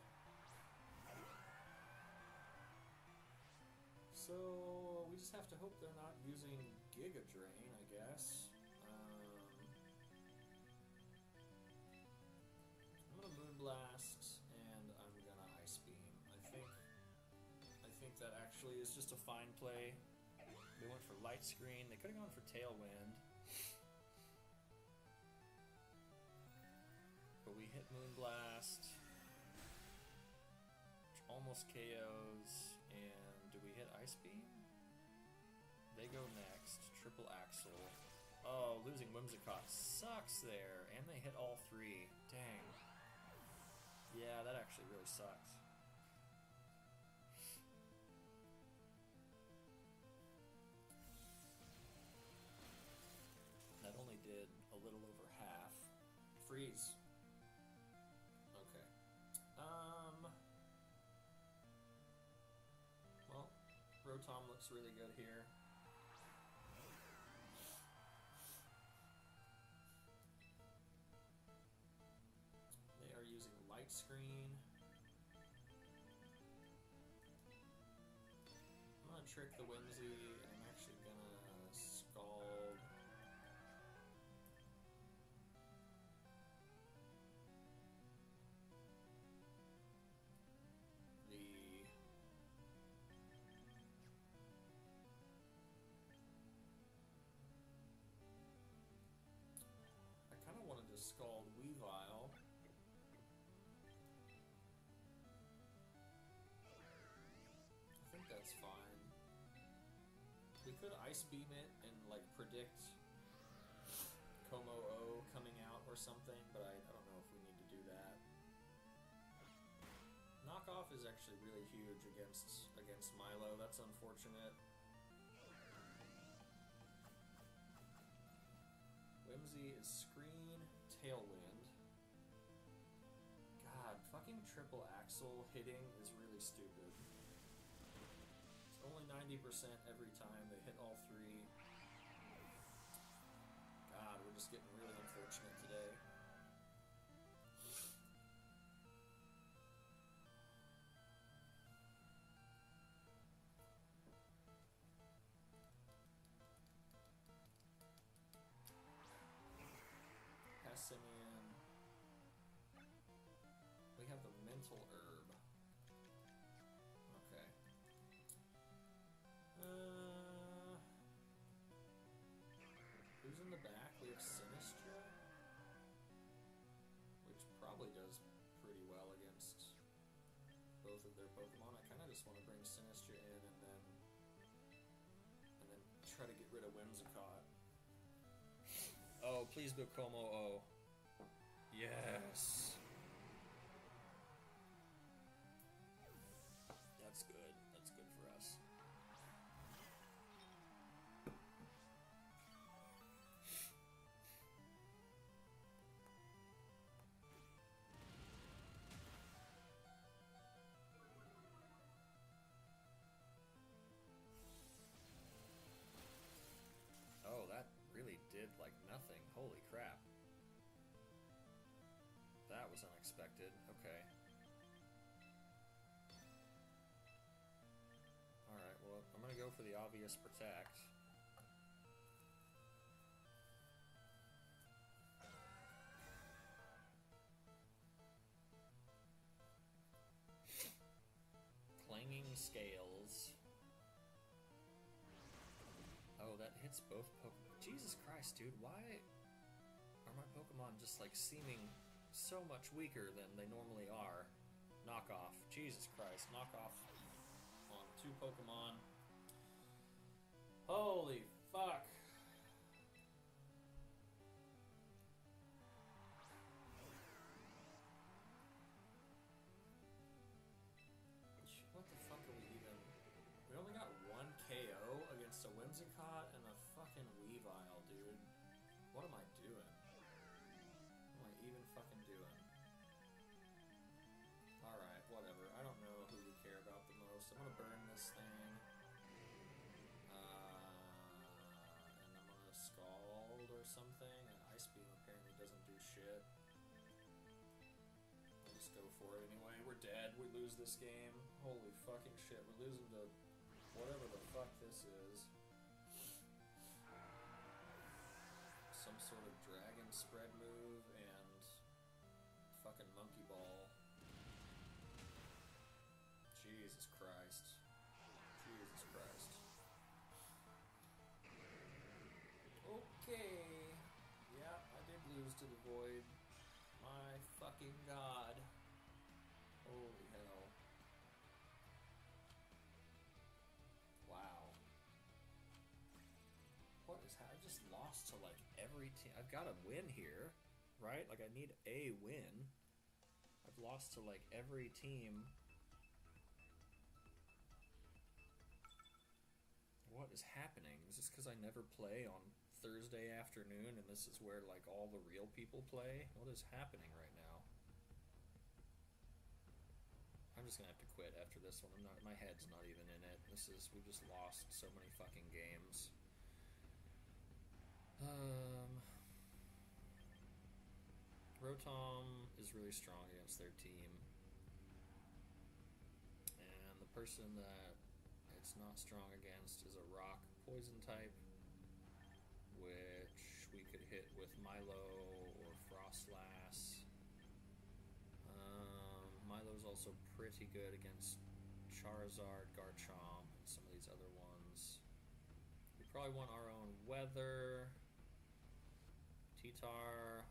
So we just have to hope they're not using Giga Drain, I guess. I'm gonna Moonblast and I'm gonna Ice Beam. I think that actually is just a fine play. They went for Light Screen. They could have gone for Tailwind. But we hit Moonblast, which almost KOs. And do we hit Ice Beam? They go next. Triple Axle. Oh, losing Whimsicott sucks there. And they hit all three. Dang. Yeah, that actually really sucks. That only did a little over half. Freeze. Okay. Well, Rotom looks really good here. They are using Light Screen. I'm gonna trick the Whimsy, and I'm actually gonna Scald. I kind of wanted to Scald Weavile. I think that's fine. We could Ice Beam it and like predict Como-O coming out or something, but I don't know if we need to do that. Knockoff is actually really huge against Milo. That's unfortunate. Whimsy is Screen, Tailwind. God, fucking Triple Axle hitting is really stupid. It's only 90% every time. They hit all three. God, we're just getting really unfortunate today. Passimian. We have the Mental Herb. Okay. Who's in the back? We have Sinistcha, which probably does pretty well against both of their Pokemon. I kind of just want to bring Sinistcha in and then try to get rid of Whimsicott. Oh, please be Como-O. Yes. That's good. That's good for us. Oh, that really did like nothing. Holy crap. That was unexpected. Okay. Alright, well, I'm gonna go for the obvious Protect. Clanging Scales. Oh, that hits both Pokemon. Jesus Christ, dude, why are my Pokemon just like seeming so much weaker than they normally are? Knockoff. Jesus Christ, knockoff on 2 Pokemon. Holy fuck. Fucking Weavile, dude. What am I doing? What am I even fucking doing? Alright, whatever. I don't know who we care about the most. I'm gonna burn this thing. And I'm gonna Scald or something. Ice Beam apparently doesn't do shit. I'll just go for it anyway. We're dead. We lose this game. Holy fucking shit. We're losing to whatever the fuck this is. Some sort of dragon spread move and fucking monkey ball. Jesus Christ. Jesus Christ. Okay. Yeah, I did lose to the Void. My fucking god. Holy hell. Wow. What is I just lost to like every team. I've got to win here, right? Like I need a win. I've lost to like every team. What is happening? Is this because I never play on Thursday afternoon and this is where like all the real people play? What is happening right now? I'm just gonna have to quit after this one. My head's not even in it. We just lost so many fucking games. Rotom is really strong against their team. And the person that it's not strong against is a rock poison type, which we could hit with Milo or Frostlass. Milo's also pretty good against Charizard, Garchomp, and some of these other ones. We probably want our own weather. T-Tar.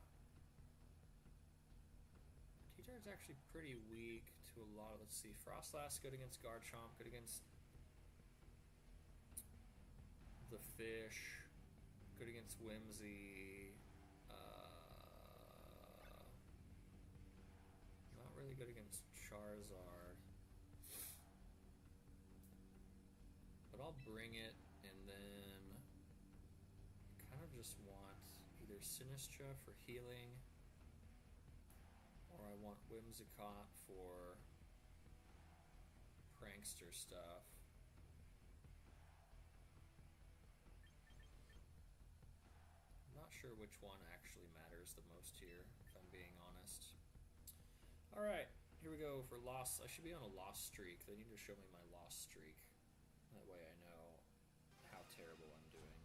T-Tar's actually pretty weak to a lot of, let's see, Frostlass good against Garchomp, good against the fish, good against Whimsy, not really good against Charizard, but I'll bring it, and then kind of just want either Sinistcha for healing, or I want Whimsicott for prankster stuff. Not sure which one actually matters the most here, if I'm being honest. Alright, here we go for loss. I should be on a loss streak. They need to show me my loss streak. That way I know how terrible I'm doing.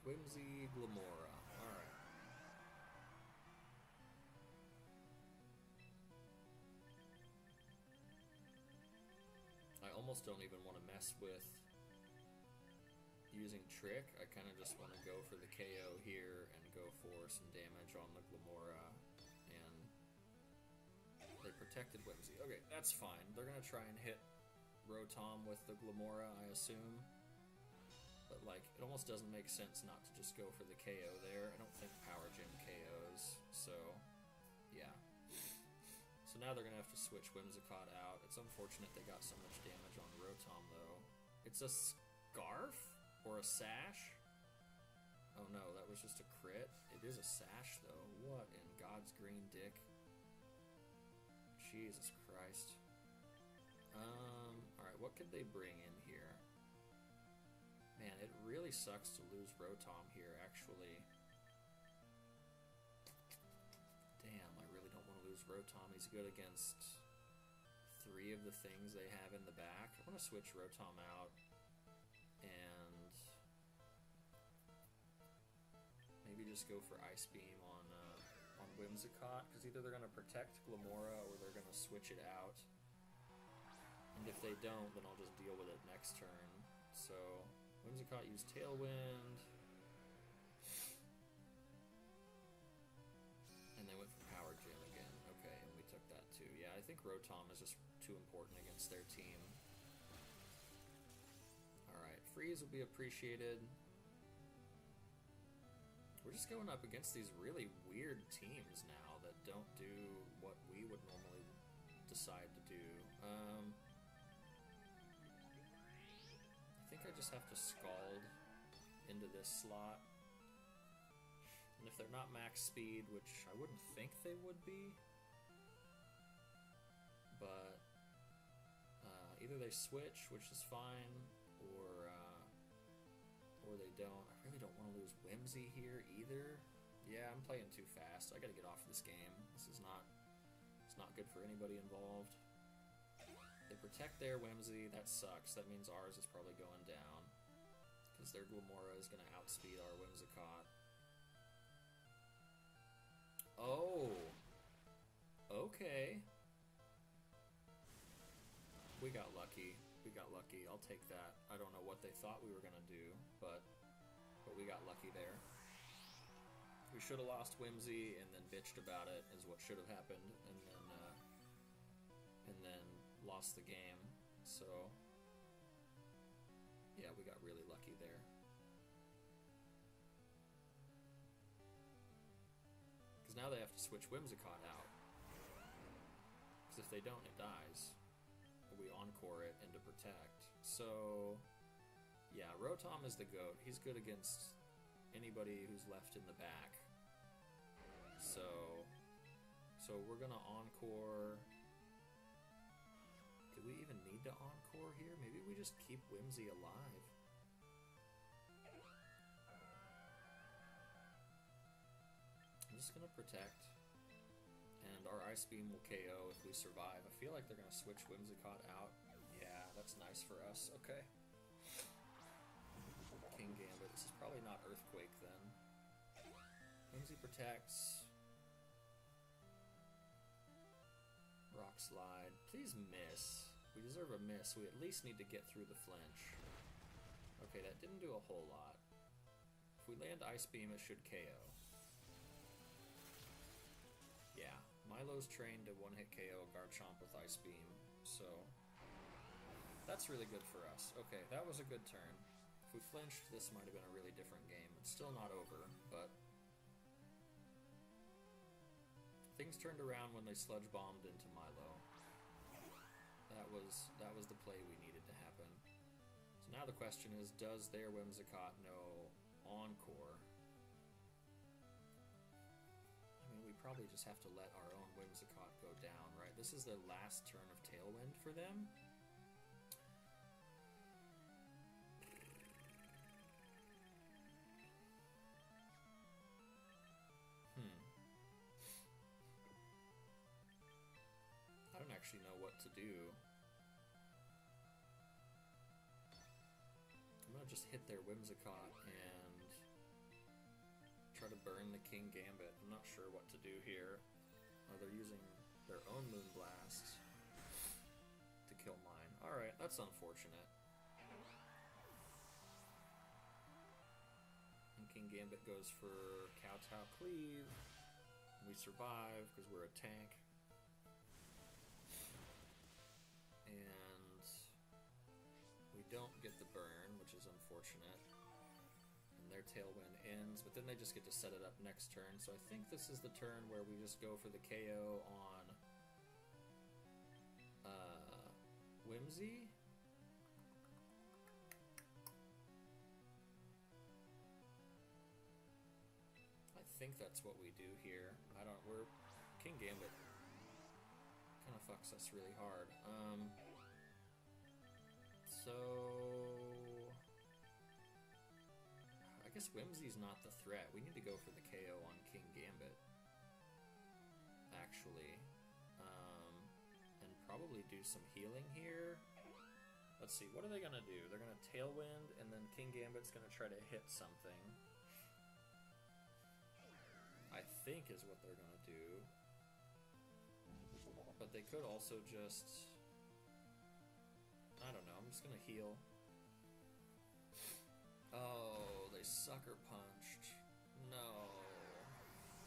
Whimsy, Glamora. Alright. I almost don't even want to mess with using Trick. I kind of just want to go for the KO here and go for some damage on the Glamora. And they protected Whimsy. Okay, that's fine. They're going to try and hit Rotom with the Glamora, I assume. But, like, it almost doesn't make sense not to just go for the KO there. I don't think Power Gym KOs, so, yeah. So now they're going to have to switch Whimsicott out. It's unfortunate they got so much damage on Rotom, though. It's a Scarf? Or a Sash? Oh no, that was just a crit. It is a Sash, though. What in God's green dick? Jesus Christ. Alright, what could they bring in here? Man, it really sucks to lose Rotom here, actually. Damn, I really don't want to lose Rotom. He's good against 3 of the things they have in the back. I'm going to switch Rotom out and maybe just go for Ice Beam on Whimsicott, because either they're going to protect Glamora or they're going to switch it out. And if they don't, then I'll just deal with it next turn. So Whimsicott used Tailwind. And they went for Power Gym again. Okay, and we took that too. Yeah, I think Rotom is just too important against their team. Alright, Freeze will be appreciated. We're just going up against these really weird teams now that don't do what we would normally decide to do. I think I just have to Scald into this slot. And if they're not max speed, which I wouldn't think they would be, but either they switch, which is fine, or they don't. I really don't want to lose Whimsy here either. Yeah, I'm playing too fast. I gotta get off this game. It's not good for anybody involved. They protect their Whimsy. That sucks. That means ours is probably going down, because their Glimmora is gonna outspeed our Whimsicott. Oh! Okay. We got lucky. We got lucky. I'll take that. I don't know what they thought we were gonna do, but we got lucky there. We should have lost Whimsy and then bitched about it is what should have happened, and then lost the game. So yeah, we got really lucky there. Because now they have to switch Whimsicott out. Because if they don't, it dies. We Encore it into Protect. So yeah, Rotom is the GOAT. He's good against anybody who's left in the back. So we're gonna Encore. Do we even need to Encore here? Maybe we just keep Whimsy alive. I'm just gonna Protect. And our Ice Beam will KO if we survive. I feel like they're gonna switch Whimsicott out. Yeah, that's nice for us. Okay. King Gambit. This is probably not Earthquake then. Whimsy protects. Rock Slide. Please miss. We deserve a miss. We at least need to get through the flinch. Okay, that didn't do a whole lot. If we land Ice Beam, it should KO. Yeah, Milo's trained to one-hit KO Garchomp with Ice Beam, so that's really good for us. Okay, that was a good turn. If we flinched, this might have been a really different game. It's still not over, but things turned around when they Sludge Bombed into Milo. That was the play we needed to happen. So now the question is, does their Whimsicott know Encore? I mean, we probably just have to let our own Whimsicott go down, right? This is their last turn of Tailwind for them. I don't actually know what to do. I'm gonna just hit their Whimsicott and try to burn the King Gambit. I'm not sure what to do here. Oh, they're using their own Moonblast to kill mine. Alright, that's unfortunate. And King Gambit goes for Kowtow Cleave. We survive because we're a tank. And we don't get the burn, which is unfortunate. And their Tailwind ends, but then they just get to set it up next turn. So I think this is the turn where we just go for the KO on Whimsy. I think that's what we do here. We're King Gambit kind of fucks us really hard. So I guess Whimsy's not the threat. We need to go for the KO on King Gambit, actually, and probably do some healing here. Let's see, what are they gonna do? They're gonna Tailwind, and then King Gambit's gonna try to hit something, I think is what they're gonna do. But they could also just, I don't know, I'm just gonna heal. Oh, they Sucker Punched. No.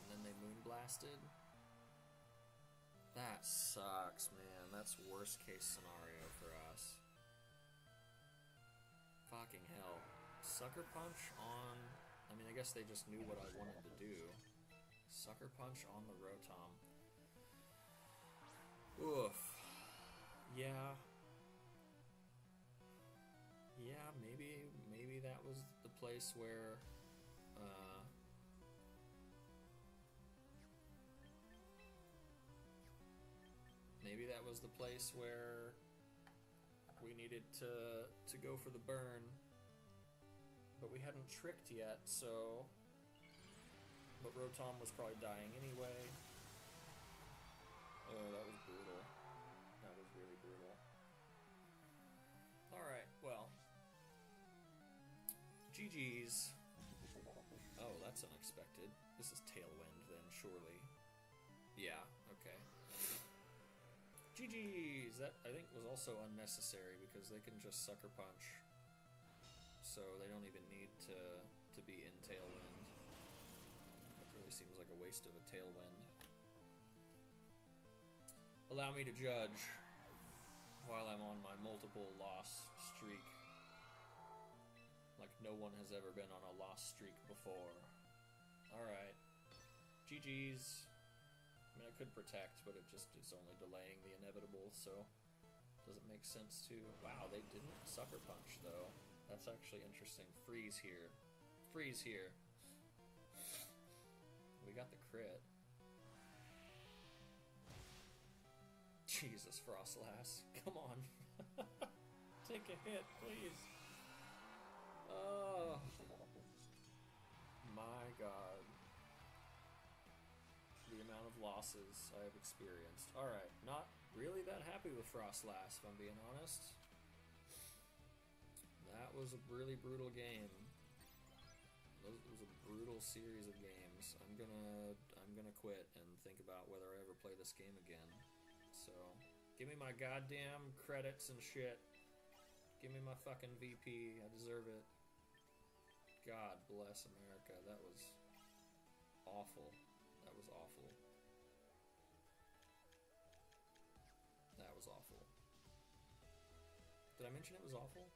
And then they Moonblasted. That sucks, man. That's worst case scenario for us. Fucking hell. Sucker Punch on, I mean, I guess they just knew what I wanted to do. Sucker Punch on the Rotom. Oof. Yeah. Yeah, maybe that was the place where maybe that was the place where we needed to go for the burn, but we hadn't tricked yet, so... But Rotom was probably dying anyway. Oh, that was brutal. That was really brutal. Alright, well. GG's. Oh, that's unexpected. This is Tailwind, then, surely. Yeah, okay. GG's! That, I think, was also unnecessary, because they can just Sucker Punch. So they don't even need to be in Tailwind. It really seems like a waste of a Tailwind. Allow me to judge while I'm on my multiple loss streak. Like no one has ever been on a loss streak before. Alright. GG's. I mean, I could protect, but it just is only delaying the inevitable, so doesn't make sense to... Wow, they didn't Sucker Punch, though. That's actually interesting. Freeze here. Freeze here. We got the crit. Jesus, Frostlass. Come on. Take a hit, please. Oh. My god. The amount of losses I have experienced. Alright, not really that happy with Frostlass, if I'm being honest. That was a really brutal game. It was a brutal series of games. I'm gonna quit and think about whether I ever play this game again. So, give me my goddamn credits and shit. Give me my fucking VP. I deserve it. God bless America. That was awful. That was awful. That was awful. Did I mention it was awful?